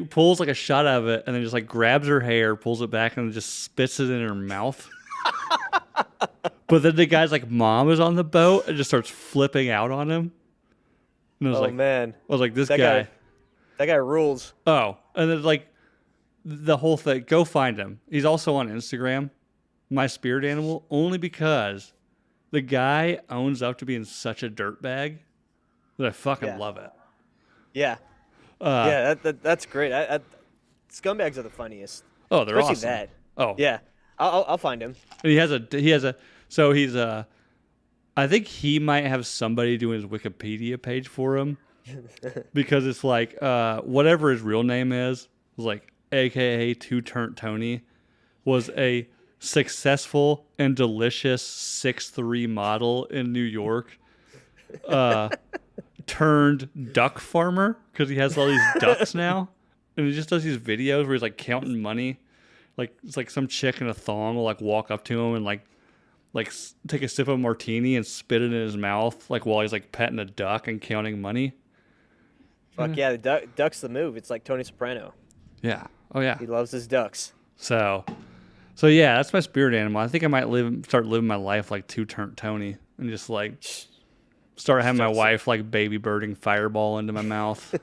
S1: pulls like a shot out of it, and then just like grabs her hair, pulls it back, and just spits it in her mouth. But then the guy's like mom is on the boat and just starts flipping out on him. And I was
S2: man.
S1: I was like, this
S2: that
S1: guy.
S2: That guy rules.
S1: Oh, and then like the whole thing, go find him. He's also on Instagram, my spirit animal, only because the guy owns up to being such a dirtbag that I fucking love it.
S2: Yeah. That's great. Scumbags are the funniest.
S1: Oh, they're
S2: especially
S1: awesome.
S2: that.
S1: Oh,
S2: yeah. I'll find him.
S1: He has a. So he's I think he might have somebody doing his Wikipedia page for him because it's like whatever his real name is, like AKA Two Turnt Tony, was a successful and delicious 6'3" model in New York, turned duck farmer because he has all these ducks now, and he just does these videos where he's like counting money. Like it's like some chick in a thong will like walk up to him and like take a sip of martini and spit it in his mouth like while he's like petting a duck and counting money.
S2: Fuck yeah, the duck's the move. It's like Tony Soprano.
S1: Yeah. Oh yeah.
S2: He loves his ducks.
S1: So yeah, that's my spirit animal. I think I might start living my life like Two Turnt Tony and just like start having my wife like baby birding Fireball into my mouth.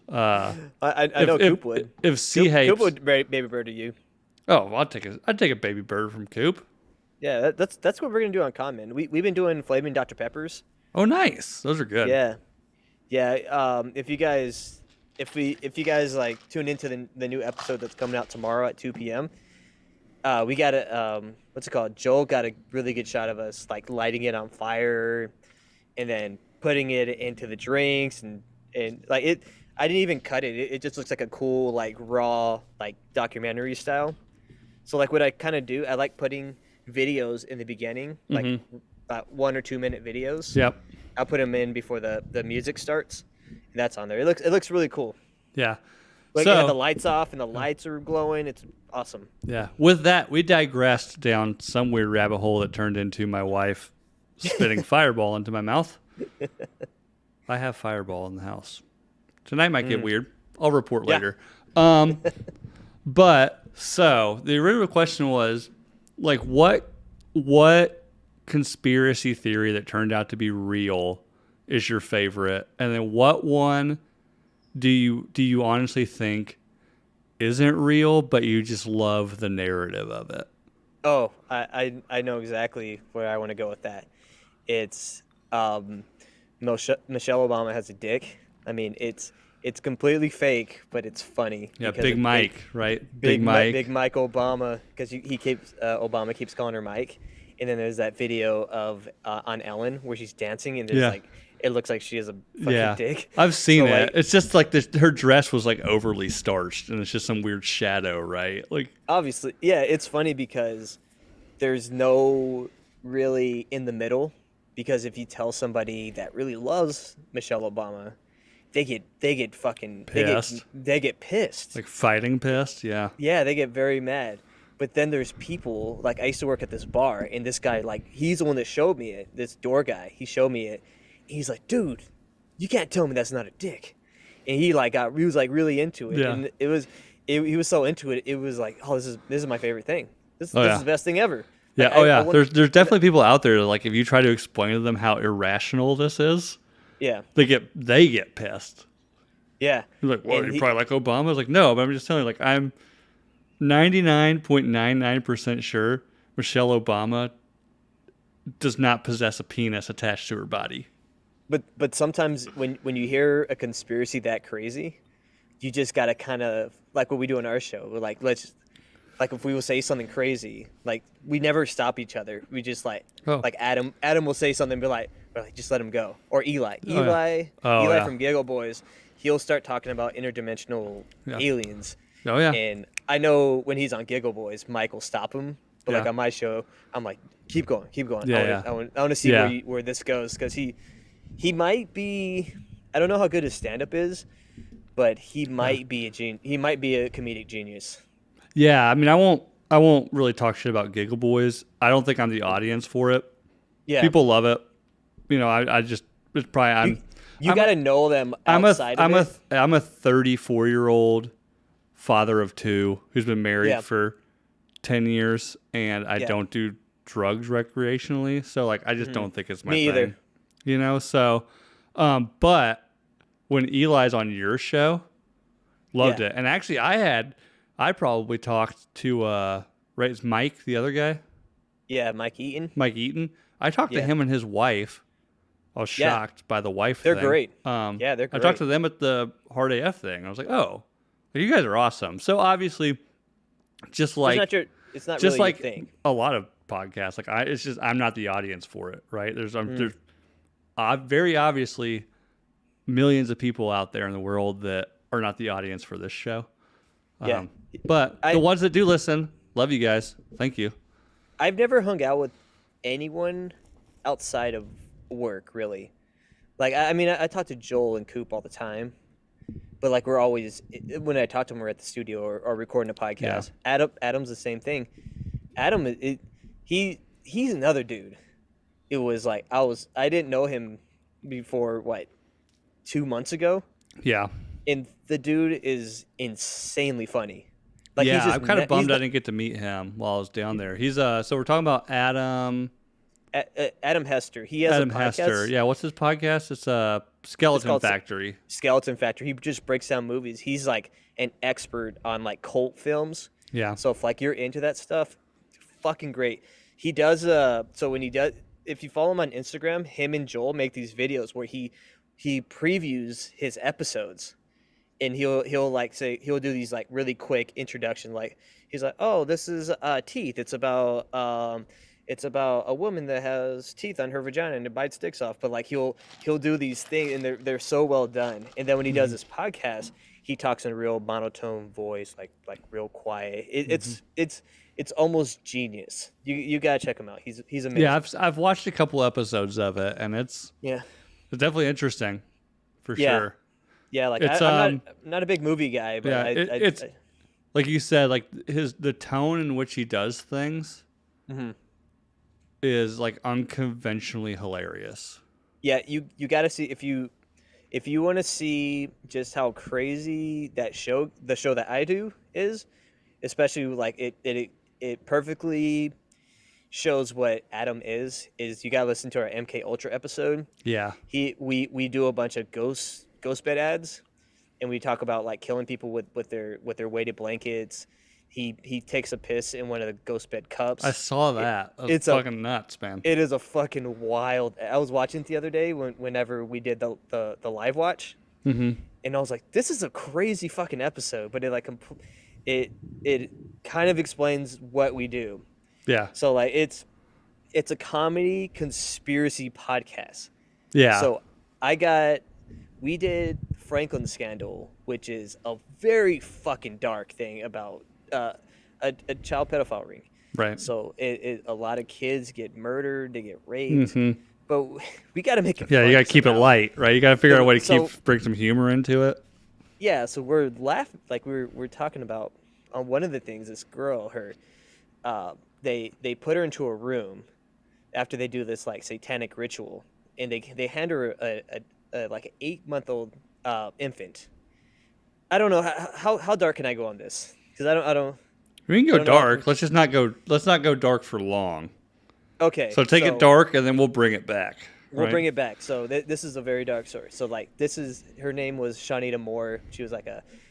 S2: I know Coop would.
S1: If C-Hapes...
S2: Coop would baby bird to you.
S1: Oh, well, I'd take a baby bird from Coop.
S2: Yeah, that's what we're gonna do on Common. We've been doing Flaming Dr. Peppers.
S1: Oh, nice. Those are good.
S2: Yeah. If you guys like tune into the new episode that's coming out tomorrow at 2 p.m. We got what's it called? Joel got a really good shot of us like lighting it on fire, and then putting it into the drinks and like it. I didn't even cut it. It just looks like a cool like raw like documentary style. So like what I kind of do, I like putting videos in the beginning, like 1 or 2 minute videos.
S1: Yep.
S2: I'll put them in before the music starts, and that's on there. It looks really cool.
S1: Yeah.
S2: Like
S1: so,
S2: you have the lights off and the lights are glowing. It's awesome.
S1: Yeah. With that, we digressed down some weird rabbit hole that turned into my wife spitting Fireball into my mouth. I have Fireball in the house. Tonight might get weird. I'll report later. But so the original question was like, what conspiracy theory that turned out to be real is your favorite? And then what one do you honestly think isn't real, but you just love the narrative of it?
S2: Oh, I know exactly where I want to go with that. It's Michelle Obama has a dick. I mean, it's completely fake, but it's funny.
S1: Yeah, Big Mike, right? Big
S2: Mike Obama, because Obama keeps calling her Mike, and then there's that video of on Ellen where she's dancing, and there's like it looks like she has a fucking dick.
S1: I've seen it. It's just like her dress was like overly starched, and it's just some weird shadow, right? Like
S2: obviously, yeah, it's funny because there's no really in the middle. Because if you tell somebody that really loves Michelle Obama, they get fucking pissed. They get pissed.
S1: Like fighting pissed, yeah.
S2: Yeah, they get very mad. But then there's people, like I used to work at this bar, and this guy, like, he's the one that showed me it. This door guy, he showed me it. He's like, dude, you can't tell me that's not a dick. And he was like really into it.
S1: Yeah.
S2: And he was so into it. It was like, oh, this is my favorite thing. This is the best thing ever.
S1: Yeah.
S2: Like,
S1: There's definitely people out there that, like, if you try to explain to them how irrational this is, they get pissed.
S2: Yeah.
S1: You're like, well, you probably like Obama. I was like, no, but I'm just telling you, like, I'm 99.99% sure Michelle Obama does not possess a penis attached to her body.
S2: But sometimes when you hear a conspiracy that crazy, you just gotta kind of like what we do on our show. We're like, let's like if we will say something crazy, like we never stop each other. We just like
S1: Oh.
S2: like Adam will say something and be like, we're like, just let him go. Or Eli
S1: Oh, yeah.
S2: from Giggle Boys, he'll start talking about interdimensional aliens.
S1: Oh yeah.
S2: And I know when he's on Giggle Boys, Mike will stop him. But like
S1: Yeah.
S2: on my show, I'm like, keep going.
S1: Yeah,
S2: I want to see where this goes, because he might be. I don't know how good his stand-up is, but he might be he might be a comedic genius.
S1: Yeah, I mean, I won't really talk shit about Giggle Boys. I don't think I'm the audience for it.
S2: Yeah,
S1: People love it. You know, I just it's probably
S2: you got to know them outside of it.
S1: I'm a 34-year-old father of 2 who's been married for 10 years, and I don't do drugs recreationally. So like, I just don't think it's my thing.
S2: either.
S1: You know, so but when Eli's on your show, loved it. And actually, I probably talked to right, it's Mike, the other guy.
S2: Yeah, Mike Eaton.
S1: Mike Eaton. I talked to him and his wife. I was shocked by the wife
S2: They're
S1: thing.
S2: great.
S1: Yeah,
S2: they're great.
S1: I talked to them at the Hard AF thing. I was like, oh, you guys are awesome. So obviously, just like
S2: it's not
S1: just
S2: really
S1: like
S2: your thing.
S1: a lot of podcasts, like it's just I'm not the audience for it, right? There's very obviously millions of people out there in the world that are not the audience for this show. But the ones that do listen, love you guys. Thank you.
S2: I've never hung out with anyone outside of work, really. Like, I mean, I talk to Joel and Coop all the time, but like we're always, when I talk to them, we're at the studio or recording a podcast. Adam's the same thing. Adam, he's another dude. It was like I didn't know him before 2 months ago.
S1: Yeah.
S2: And the dude is insanely funny. Like,
S1: yeah, I'm kind of bummed I didn't get to meet him while I was down there. He's so we're talking about Adam
S2: Hester. He has
S1: Adam
S2: a podcast.
S1: Hester. Yeah, what's his podcast? It's Skeleton Factory.
S2: Skeleton Factory. He just breaks down movies. He's like an expert on like cult films.
S1: Yeah.
S2: So if like you're into that stuff, fucking great. He does so when he does, if you follow him on Instagram, him and Joel make these videos where he previews his episodes. And he'll like say he'll do these like really quick introduction, like he's like, oh, this is teeth. It's about a woman that has teeth on her vagina and it bites dicks off. But like he'll do these things and they're so well done. And then when he does this podcast, he talks in a real monotone voice, like real quiet. It's almost genius. You gotta check him out. He's amazing.
S1: Yeah, I've watched a couple episodes of it, and it's definitely interesting, for sure.
S2: Yeah, like
S1: it's,
S2: I'm not a big movie guy, but
S1: it's like you said, like the tone in which he does things is like unconventionally hilarious.
S2: Yeah, you got to see if you want to see just how crazy the show that I do is, especially like it perfectly shows what Adam is you got to listen to our MK Ultra episode.
S1: Yeah.
S2: We do a bunch of ghost bed ads, and we talk about like killing people with their weighted blankets. He takes a piss in one of the ghost bed cups.
S1: I saw that. It's fucking nuts, man.
S2: It is a fucking wild. I was watching it the other day whenever we did the live watch, and I was like, this is a crazy fucking episode, but it kind of explains what we do.
S1: Yeah.
S2: So like it's a comedy conspiracy podcast.
S1: Yeah.
S2: So we did Franklin Scandal, which is a very fucking dark thing about a child pedophile ring.
S1: Right.
S2: So a lot of kids get murdered, they get raped, but we got to make it.
S1: Yeah,
S2: fun
S1: you got to keep it light, right? You got to figure out a way to bring some humor into it.
S2: Yeah, so we're laughing, like we're talking about on one of the things. This girl, they put her into a room after they do this like satanic ritual, and they hand her a like an 8-month-old infant. I don't know how dark can I go on this, because I don't.
S1: We can go dark. Let's not go dark for long.
S2: Okay.
S1: So take it dark, and then we'll bring it back.
S2: We'll bring it back. So this is a very dark story. So like her name was Shawnita Moore. She was like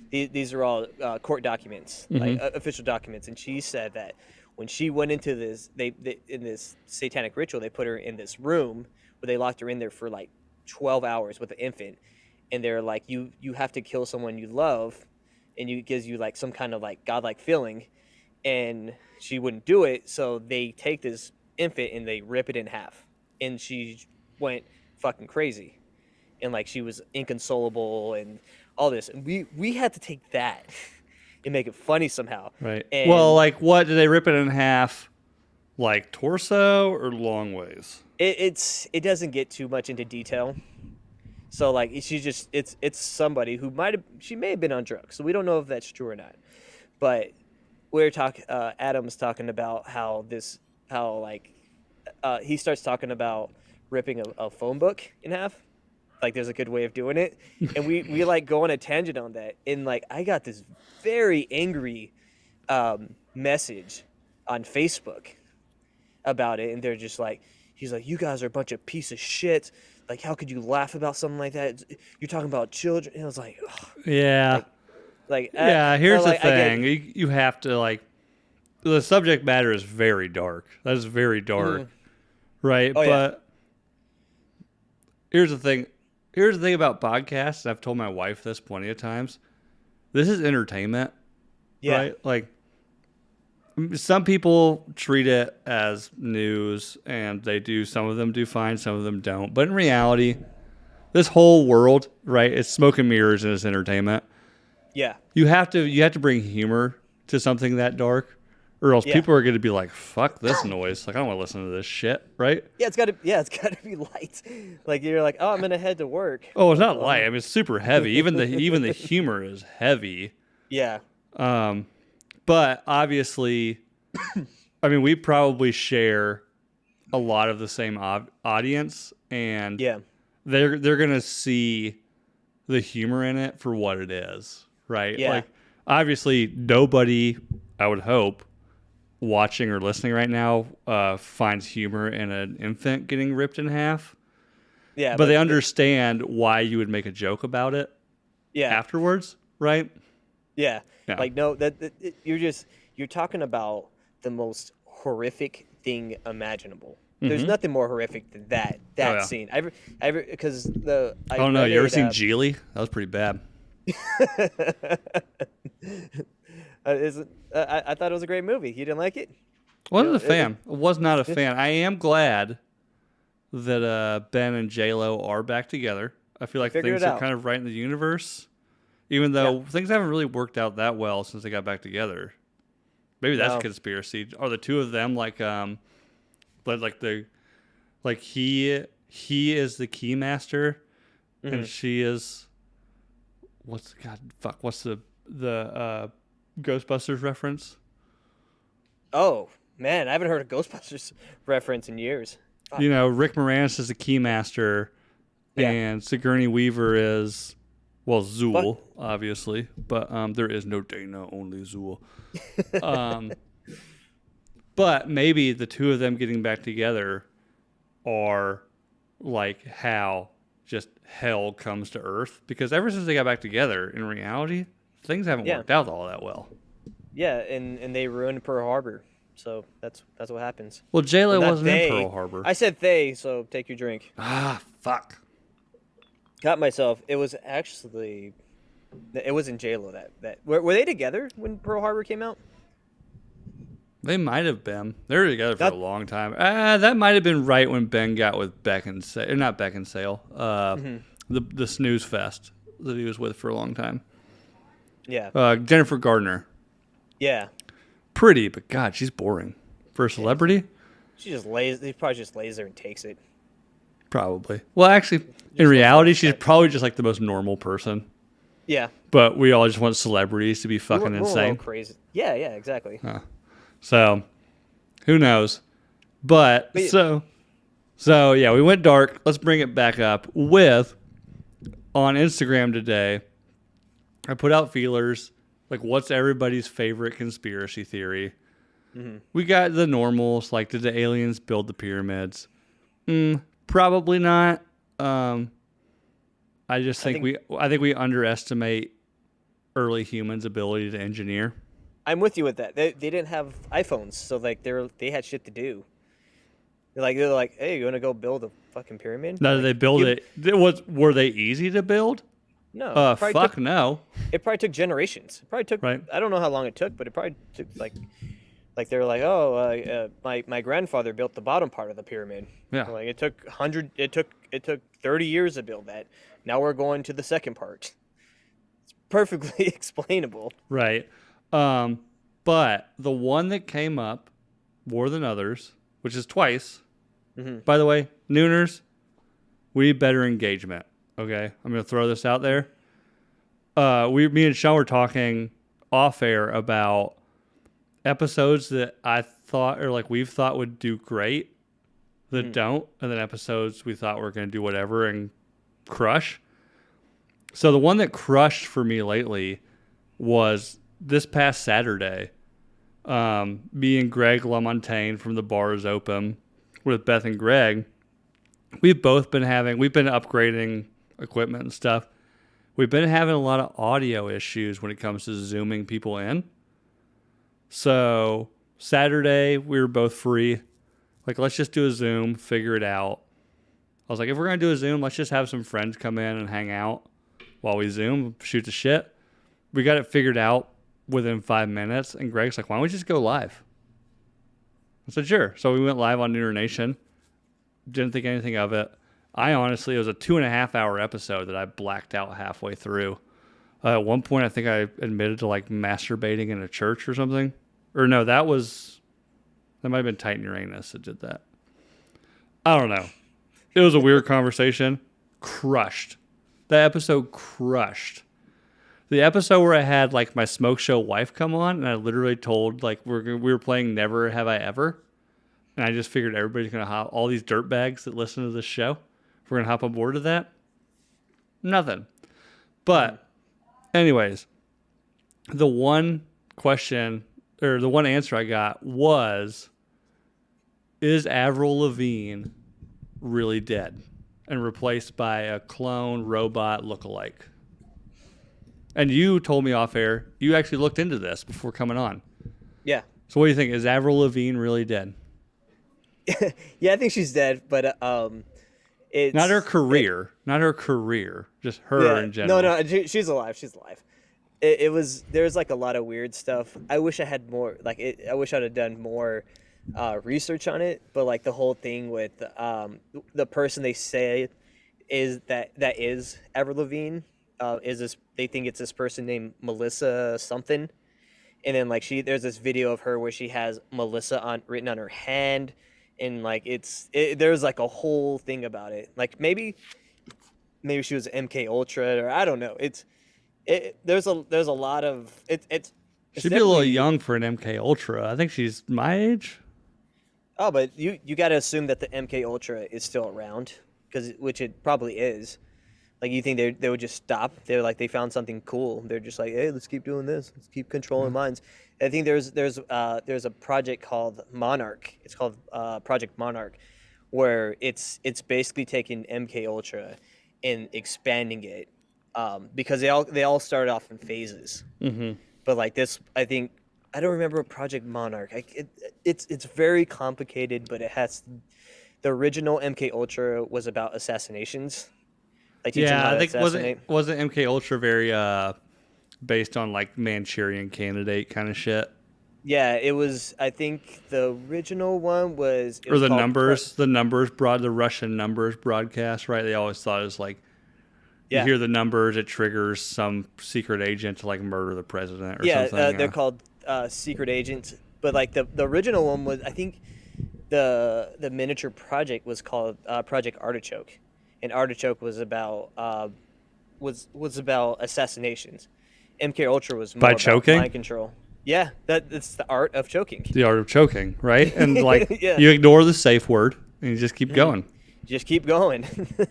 S2: these are all court documents, like official documents, and she said that when she went into this, they in this satanic ritual, they put her in this room where they locked her in there for like 12 hours with the infant, and they're like, you have to kill someone you love, and it gives you like some kind of like godlike feeling, and she wouldn't do it. So they take this infant and they rip it in half, and she went fucking crazy, and like she was inconsolable and all this, and we had to take that and make it funny somehow.
S1: Right.
S2: And
S1: Well, like, what did they rip it in half? Like torso or long ways?
S2: it doesn't get too much into detail. So like it's somebody who she may have been on drugs. So we don't know if that's true or not. But Adam's talking about how he starts talking about ripping a phone book in half. Like there's a good way of doing it. And we like go on a tangent on that. And like I got this very angry message on Facebook about it, and they're just like, he's like, you guys are a bunch of piece of shit. Like, how could you laugh about something like that? You're talking about children. And I was like, ugh.
S1: Yeah. Here's the thing. You have to, like, the subject matter is very dark. That is very dark. Right?
S2: Oh,
S1: but here's the thing. Here's the thing about podcasts. I've told my wife this plenty of times. This is entertainment.
S2: Yeah.
S1: Right? Like, some people treat it as news, and some of them do fine, some of them don't. But in reality, this whole world, right, it's smoke and mirrors and it's entertainment.
S2: Yeah.
S1: You have to bring humor to something that dark, or else people are going to be like, fuck this noise. Like, I don't want to listen to this shit, right?
S2: Yeah, it's got to be light. Like you're like, "Oh, I'm going to head to work."
S1: Oh, it's not light. I mean, it's super heavy. Even the humor is heavy.
S2: Yeah.
S1: But obviously, I mean, we probably share a lot of the same audience, and they're gonna see the humor in it for what it is, right?
S2: Yeah.
S1: Like, obviously, nobody, I would hope, watching or listening right now finds humor in an infant getting ripped in half.
S2: Yeah,
S1: but they understand why you would make a joke about it. Afterwards, right?
S2: Yeah. Like, no, you're talking about the most horrific thing imaginable. There's nothing more horrific than that scene. Because you ever
S1: seen Geely? That was pretty bad.
S2: I thought it was a great movie. You didn't like it?
S1: Wasn't a fan. Was not a fan. I am glad that Ben and J-Lo are back together. I feel like things are kind of right in the universe. Even though things haven't really worked out that well since they got back together. Maybe that's a conspiracy. Are the two of them like he is the key master and she is what's the Ghostbusters reference?
S2: Oh, man, I haven't heard a Ghostbusters reference in years.
S1: You know, Rick Moranis is the key master and Sigourney Weaver is Zool, obviously, but there is no Dana, only Zool. But maybe the two of them getting back together are like how just hell comes to earth. Because ever since they got back together, in reality, things haven't worked out all that well.
S2: Yeah, and they ruined Pearl Harbor. So that's what happens.
S1: Well, J-Lo wasn't in Pearl Harbor.
S2: I said they, so take your drink.
S1: Ah, fuck.
S2: Got myself. It was actually, it wasn't J-Lo that were they together when Pearl Harbor came out?
S1: They might have been. They were together for a long time. That might have been right when Ben got with Beckinsale. Not Beckinsale. The snooze fest that he was with for a long time.
S2: Yeah.
S1: Jennifer Gardner.
S2: Yeah.
S1: Pretty, but God, she's boring. For a celebrity?
S2: She just lays. He probably just lays there and takes it.
S1: Probably. Well, actually, in reality, she's probably just like the most normal person.
S2: Yeah.
S1: But we all just want celebrities to be fucking
S2: we're
S1: insane.
S2: Crazy. Yeah, exactly.
S1: So, who knows? But so yeah, we went dark. Let's bring it back up with on Instagram today. I put out feelers like, what's everybody's favorite conspiracy theory? We got the normals, like, did the aliens build the pyramids? Probably not. I think we underestimate early humans' ability to engineer.
S2: I'm with you with that. They didn't have iPhones, so like they had shit to do. They're like, hey, you want to go build a fucking pyramid?
S1: Now, did they build it? Were they easy to build?
S2: No.
S1: No.
S2: It probably took generations. It probably took.
S1: Right.
S2: I don't know how long it took, but it probably took like they were like, oh, my grandfather built the bottom part of the pyramid.
S1: Yeah.
S2: Like it took 30 years to build that. Now we're going to the second part. It's perfectly explainable.
S1: Right. But the one that came up more than others, which is twice.
S2: Mm-hmm.
S1: By the way, Nooners, we need better engagement. Okay, I'm gonna throw this out there. Me and Sean were talking off air about episodes that I thought or like we've thought would do great that don't, and then episodes we thought were gonna do whatever and crush. So the one that crushed for me lately was this past Saturday. Me and Greg LaMontagne from the Bars Open with Beth and Greg, we've been upgrading equipment and stuff. We've been having a lot of audio issues when it comes to zooming people in. So Saturday, we were both free. Like, let's just do a Zoom, figure it out. I was like, if we're going to do a Zoom, let's just have some friends come in and hang out while we Zoom, shoot the shit. We got it figured out within 5 minutes. And Greg's like, why don't we just go live? I said, sure. So we went live on Nooner Nation. Didn't think anything of it. It was a 2.5 hour episode that I blacked out halfway through. At one point, I think I admitted to like masturbating in a church or something. Or no, that might have been Titan Uranus that did that. I don't know. It was a weird conversation. Crushed. That episode crushed. The episode where I had like my smoke show wife come on and I literally told like we were playing Never Have I Ever. And I just figured everybody's going to hop, all these dirtbags that listen to this show, we're going to hop on board to that. Nothing. But anyways, the one question or the one answer I got was, is Avril Lavigne really dead and replaced by a clone robot lookalike? And you told me off air, you actually looked into this before coming on.
S2: Yeah.
S1: So what do you think? Is Avril Lavigne really dead?
S2: Yeah, I think she's dead, but it's
S1: not her career, just her in general.
S2: No, she's alive. She's alive. There's like a lot of weird stuff. I wish I had more. I wish I'd have done more research on it. But like the whole thing with the person they say is that is Avril Lavigne is this. They think it's this person named Melissa something, and then like there's this video of her where she has Melissa written on her hand. And like there's like a whole thing about it. Like maybe she was MK Ultra or I don't know. There's a lot of it's.
S1: She'd be a little young for an MK Ultra. I think she's my age.
S2: Oh, but you got to assume that the MK Ultra is still around which it probably is. Like you think they would just stop? They're like they found something cool. They're just like, hey, let's keep doing this. Let's keep controlling minds. I think there's a project called Monarch. It's called Project Monarch, where it's basically taking MK Ultra and expanding it, because they all started off in phases. Mm-hmm. But like this, I think I don't remember Project Monarch. It's very complicated, but it has the original MK Ultra was about assassinations. Like
S1: I think wasn't MK Ultra very based on like Manchurian Candidate kind of shit?
S2: Yeah, it was. I think the original one was.
S1: Or the the Russian numbers broadcast, right? They always thought it was like, you hear the numbers, it triggers some secret agent to like murder the president or something.
S2: Yeah, they're called secret agents. But like the original one was, I think, the miniature project was called Project Artichoke, and Artichoke was about was about assassinations. MK Ultra was more
S1: by
S2: about
S1: choking?
S2: mind control. Yeah, that's the art of choking.
S1: The art of choking, right? And like
S2: Yeah.
S1: you ignore the safe word and you just keep going.
S2: Just keep going.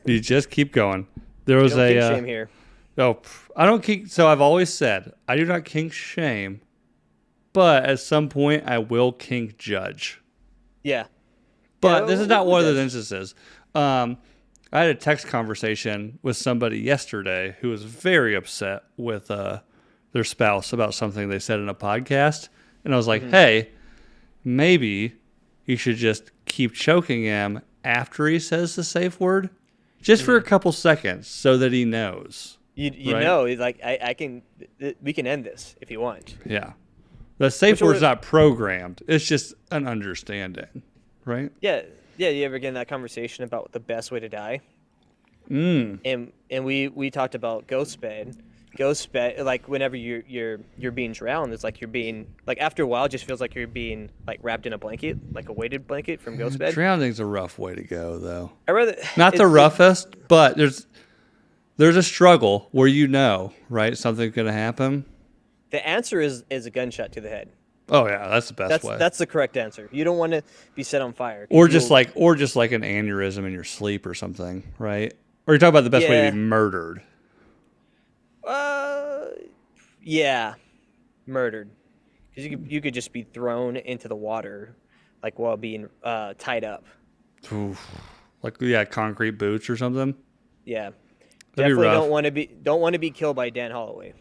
S1: You just keep going. There was
S2: Don't kink shame here.
S1: No, I don't kink. So I've always said I do not kink shame, but at some point I will kink judge.
S2: Yeah.
S1: But this is not one of those instances. I had a text conversation with somebody yesterday who was very upset with their spouse about something they said in a podcast. And I was like, hey, maybe you should just keep choking him after he says the safe word, just for a couple seconds so that he knows.
S2: You
S1: right?
S2: know, like I can we can end this if you want.
S1: Yeah. The safe word's not programmed. It's just an understanding, right?
S2: Yeah, yeah. You ever get in that conversation about the best way to die?
S1: Mm.
S2: And we talked about ghost bed. Ghost bed, like whenever you're being drowned, it's like you're being like after a while, it just feels like you're being like wrapped in a blanket, like a weighted blanket from ghost bed.
S1: Drowning's a rough way to go, though.
S2: I rather
S1: Not the roughest, but there's a struggle where right? Something's gonna happen.
S2: The answer is a gunshot to the head.
S1: Oh yeah, that's the best way.
S2: That's the correct answer. You don't want to be set on fire.
S1: Or just like an aneurysm in your sleep or something, right? Or you're talking about the best way to be murdered.
S2: Yeah, murdered. Because you could just be thrown into the water, like while being tied up.
S1: Oof. Like concrete boots or something.
S2: Yeah,
S1: That'd
S2: definitely
S1: be rough.
S2: don't want to be killed by Dan Holloway.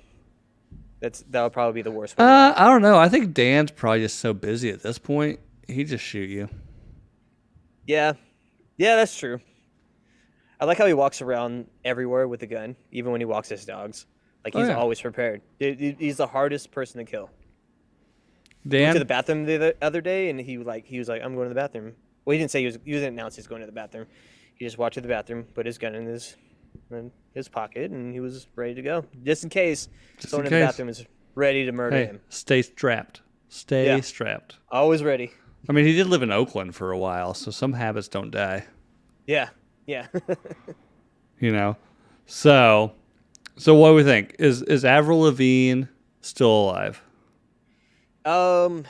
S2: That would probably be the worst one.
S1: I don't know. I think Dan's probably just so busy at this point. He'd just shoot you.
S2: Yeah, that's true. I like how he walks around everywhere with a gun, even when he walks his dogs. Like he's always prepared. He's the hardest person to kill.
S1: Dan
S2: Went to the bathroom the other day, and he was like, "I'm going to the bathroom." Well, he didn't say he didn't announce he's going to the bathroom. He just walked to the bathroom, put his gun in his pocket, and he was ready to go, just in case someone in the bathroom is ready to murder him.
S1: Stay strapped. Stay strapped.
S2: Always ready.
S1: I mean, he did live in Oakland for a while, so some habits don't die.
S2: Yeah.
S1: So what do we think? Is Avril Lavigne still alive?
S2: No.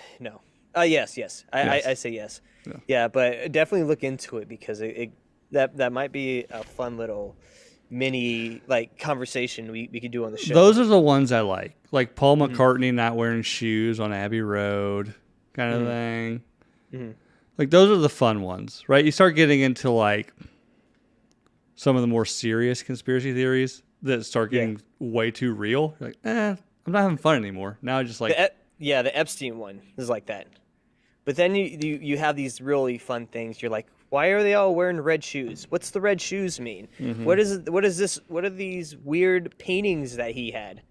S2: Yes.
S1: Yes.
S2: I say yes. Yeah, but definitely look into it because that might be a fun little mini conversation we could do on the show.
S1: Those are the ones I like Paul McCartney not wearing shoes on Abbey Road, kind of thing. Mm-hmm. Like those are the fun ones, right? You start getting into some of the more serious conspiracy theories that start getting way too real. You're like, I'm not having fun anymore. Now I just
S2: the Epstein one is like that. But then you have these really fun things. You're like, why are they all wearing red shoes? What's the red shoes mean? Mm-hmm. What is this? What are these weird paintings that he had?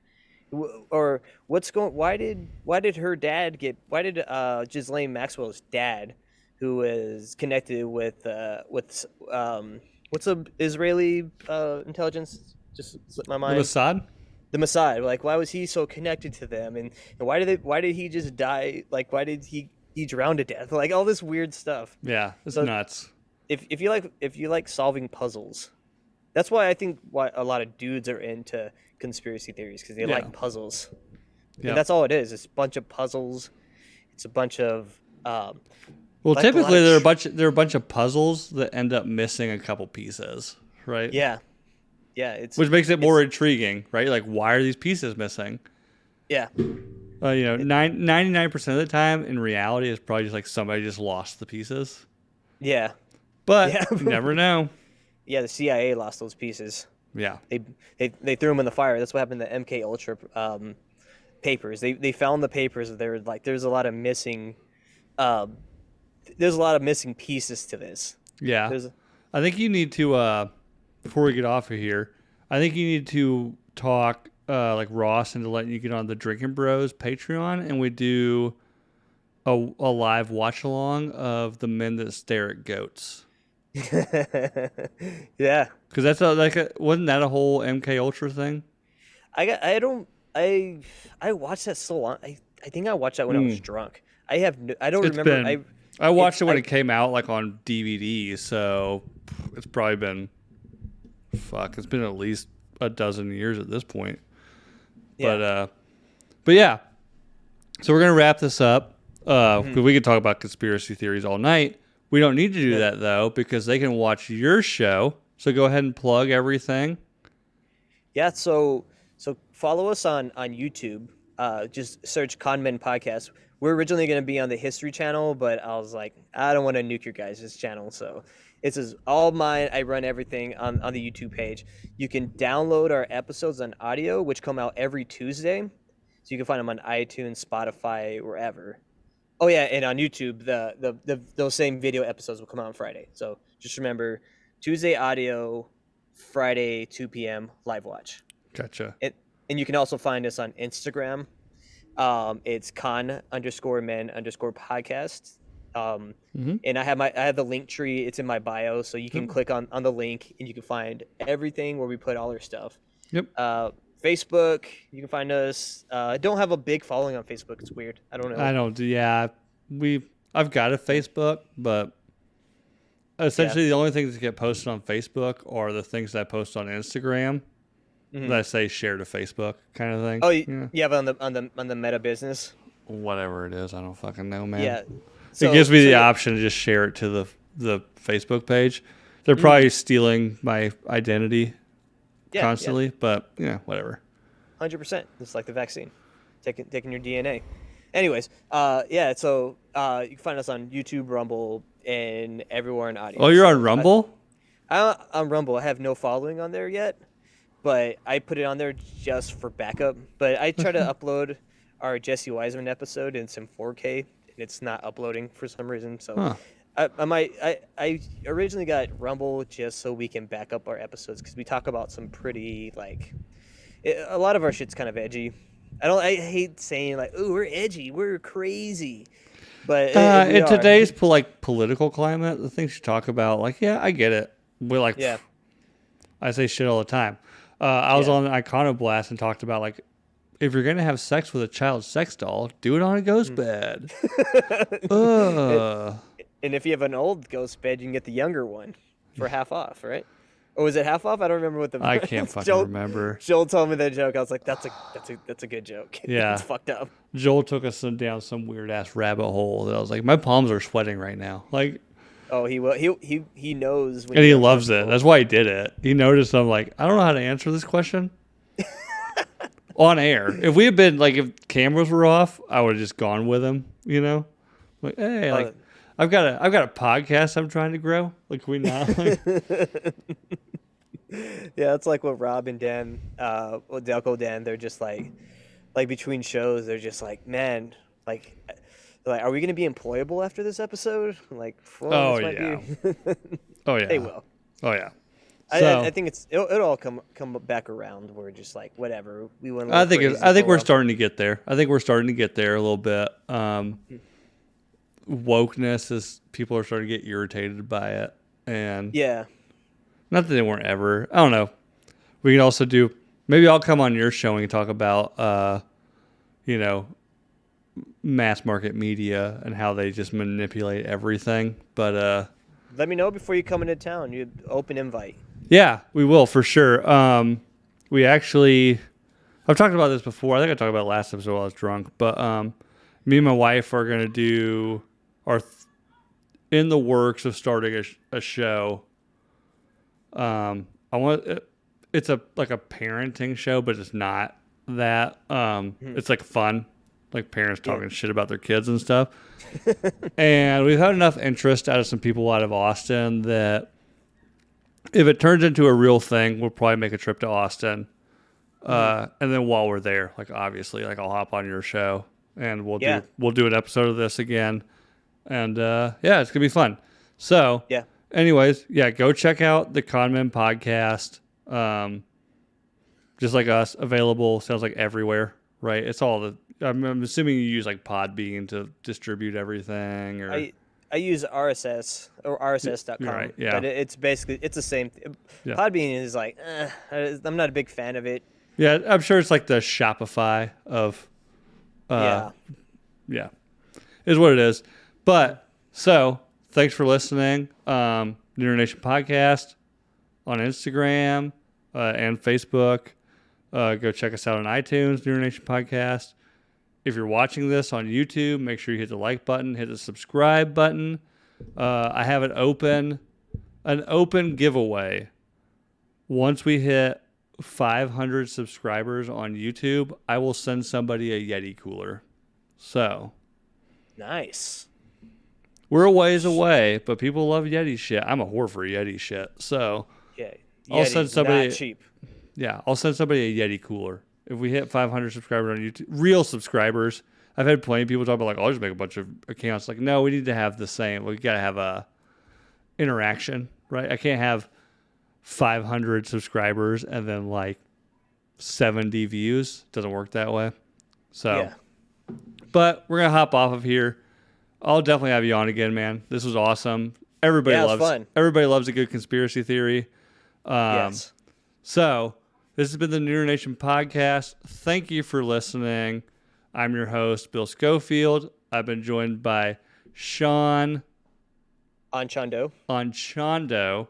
S2: Or why did her dad why did Ghislaine Maxwell's dad, who is connected with what's a Israeli intelligence? Just slipped my mind. The Mossad. Like, why was he so connected to them? And why did he just die? Like, why did he drowned to death? Like all this weird stuff.
S1: Yeah, it's nuts.
S2: If you like solving puzzles, that's why I think why a lot of dudes are into conspiracy theories, because they like puzzles. Yeah. And that's all it is. It's a bunch of puzzles. It's a bunch of
S1: typically there are a bunch of puzzles that end up missing a couple pieces, right?
S2: Yeah.
S1: Which makes it more intriguing, right? Like, why are these pieces missing?
S2: Yeah.
S1: 99% of the time, in reality, it's probably just like somebody just lost the pieces.
S2: Yeah.
S1: But you never know.
S2: Yeah, the CIA lost those pieces.
S1: Yeah.
S2: They threw them in the fire. That's what happened to MK Ultra papers. They found the papers. There's a lot of missing. There's a lot of missing pieces to this.
S1: Yeah. I think you need to before we get off of here, I think you need to talk Ross into letting you get on the Drinking Bros Patreon, and we do a live watch along of the men that stare at goats.
S2: Yeah,
S1: because that's wasn't that a whole MK Ultra thing?
S2: I watched that so long. I think I watched that when I was drunk. I don't remember.
S1: I watched it when it came out on DVD, so it's probably been it's been at least a dozen years at this point. Yeah. But yeah. So we're gonna wrap this up. Because we could talk about conspiracy theories all night. We don't need to do that though, because they can watch your show. So go ahead and plug everything. Yeah.
S2: So follow us on YouTube. Just search Conmen Podcast. We're originally going to be on the History Channel, but I was like, I don't want to nuke your guys' channel, so it's all mine. I run everything on the YouTube page. You can download our episodes on audio, which come out every Tuesday. So you can find them on iTunes, Spotify, wherever. Oh yeah, and on YouTube, those same video episodes will come out on Friday. So just remember, Tuesday audio, Friday 2 p.m. live watch.
S1: Gotcha.
S2: And you can also find us on Instagram. It's con_men_podcast. And I have the link tree. It's in my bio, so you can click on the link and you can find everything where we put all our stuff.
S1: Yep.
S2: Facebook, you can find us. I don't have a big following on Facebook. It's weird. I don't know.
S1: I don't. Yeah, I've got a Facebook, but essentially the only things that get posted on Facebook are the things that I post on Instagram. That I say share to Facebook kind of thing.
S2: Oh, you have it on the Meta Business.
S1: Whatever it is, I don't fucking know, man.
S2: Yeah.
S1: So, it gives me the option to just share it to the Facebook page. They're probably stealing my identity constantly, but whatever.
S2: 100%. It's like the vaccine, taking your DNA. Anyways, so you can find us on YouTube, Rumble, and everywhere in audio.
S1: Oh, you're on Rumble?
S2: I'm on Rumble. I have no following on there yet, but I put it on there just for backup. But I try to upload our Jesse Wiseman episode in some 4K, and it's not uploading for some reason. So I originally got Rumble just so we can back up our episodes because we talk about some pretty a lot of our shit's kind of edgy. I hate saying "ooh, we're edgy, we're crazy," but
S1: in today's political climate, the things you talk about, I get it. We're I say shit all the time. I was on Anchondo Blast and talked about if you're gonna have sex with a child's sex doll, do it on a ghost bed.
S2: And if you have an old ghost bed, you can get the younger one for half off, right? Or was it half off? I don't remember what
S1: I can't fucking remember.
S2: Joel told me that joke. I was like, that's a good joke.
S1: Yeah.
S2: It's fucked up.
S1: Joel took us down some weird ass rabbit hole that I was like, my palms are sweating right now.
S2: Oh, he will. He knows.
S1: And he loves it. That's why he did it. He noticed I'm like, I don't know how to answer this question. On air. If we had been if cameras were off, I would have just gone with him, hey, I've got a podcast I'm trying to grow. Can we not?
S2: Yeah, it's like what Rob and Dan, Delco Dan, they're just between shows, they're just man, are we gonna be employable after this episode?
S1: Oh yeah. Oh yeah.
S2: They will.
S1: Oh yeah.
S2: I think it'll all come back around. We're just whatever we want.
S1: I think we're starting to get there. I think we're starting to get there a little bit. Wokeness is people are starting to get irritated by it, and not that they weren't ever. I don't know. We can also do. Maybe I'll come on your show and talk about mass market media and how they just manipulate everything. But
S2: let me know before you come into town. You open invite.
S1: Yeah, we will for sure. We actually, I've talked about this before. I think I talked about it last episode while I was drunk. But me and my wife are gonna do in the works of starting a show. It's a parenting show, but it's not that. It's fun, parents talking shit about their kids and stuff. And we've had enough interest out of some people out of Austin that if it turns into a real thing, we'll probably make a trip to Austin. And then while we're there, obviously, I'll hop on your show and we'll do an episode of this again. And it's gonna be fun. So anyways, go check out the Conmen podcast. Just like us, available sounds like everywhere, right? It's all I'm assuming you use Podbean to distribute everything, or
S2: I use RSS or RSS.com.
S1: Right, yeah.
S2: But it's basically the same. Yeah. Podbean is I'm not a big fan of it.
S1: Yeah, I'm sure it's the Shopify of is what it is. But so thanks for listening. Neuter Nation Podcast on Instagram and Facebook. Go check us out on iTunes, Neuter Nation Podcast. If you're watching this on YouTube, make sure you hit the like button, hit the subscribe button. I have an open giveaway. Once we hit 500 subscribers on YouTube, I will send somebody a Yeti cooler. So
S2: nice.
S1: We're a ways away, but people love Yeti shit. I'm a whore for Yeti shit. So I'll send somebody
S2: not cheap.
S1: Yeah, I'll send somebody a Yeti cooler. If we hit 500 subscribers on YouTube, real subscribers. I've had plenty of people talk about I'll just make a bunch of accounts. No, we need to have the same. We got to have a interaction, right? I can't have 500 subscribers and then 70 views. Doesn't work that way. So,
S2: Yeah.
S1: But we're going to hop off of here. I'll definitely have you on again, man. This was awesome. Everybody
S2: Yeah, it was
S1: loves
S2: fun.
S1: Everybody loves a good conspiracy theory.
S2: Yes.
S1: So, this has been the Neuter Nation podcast. Thank you for listening. I'm your host, Bill Schofield. I've been joined by Sean
S2: Anchondo.
S1: Anchondo.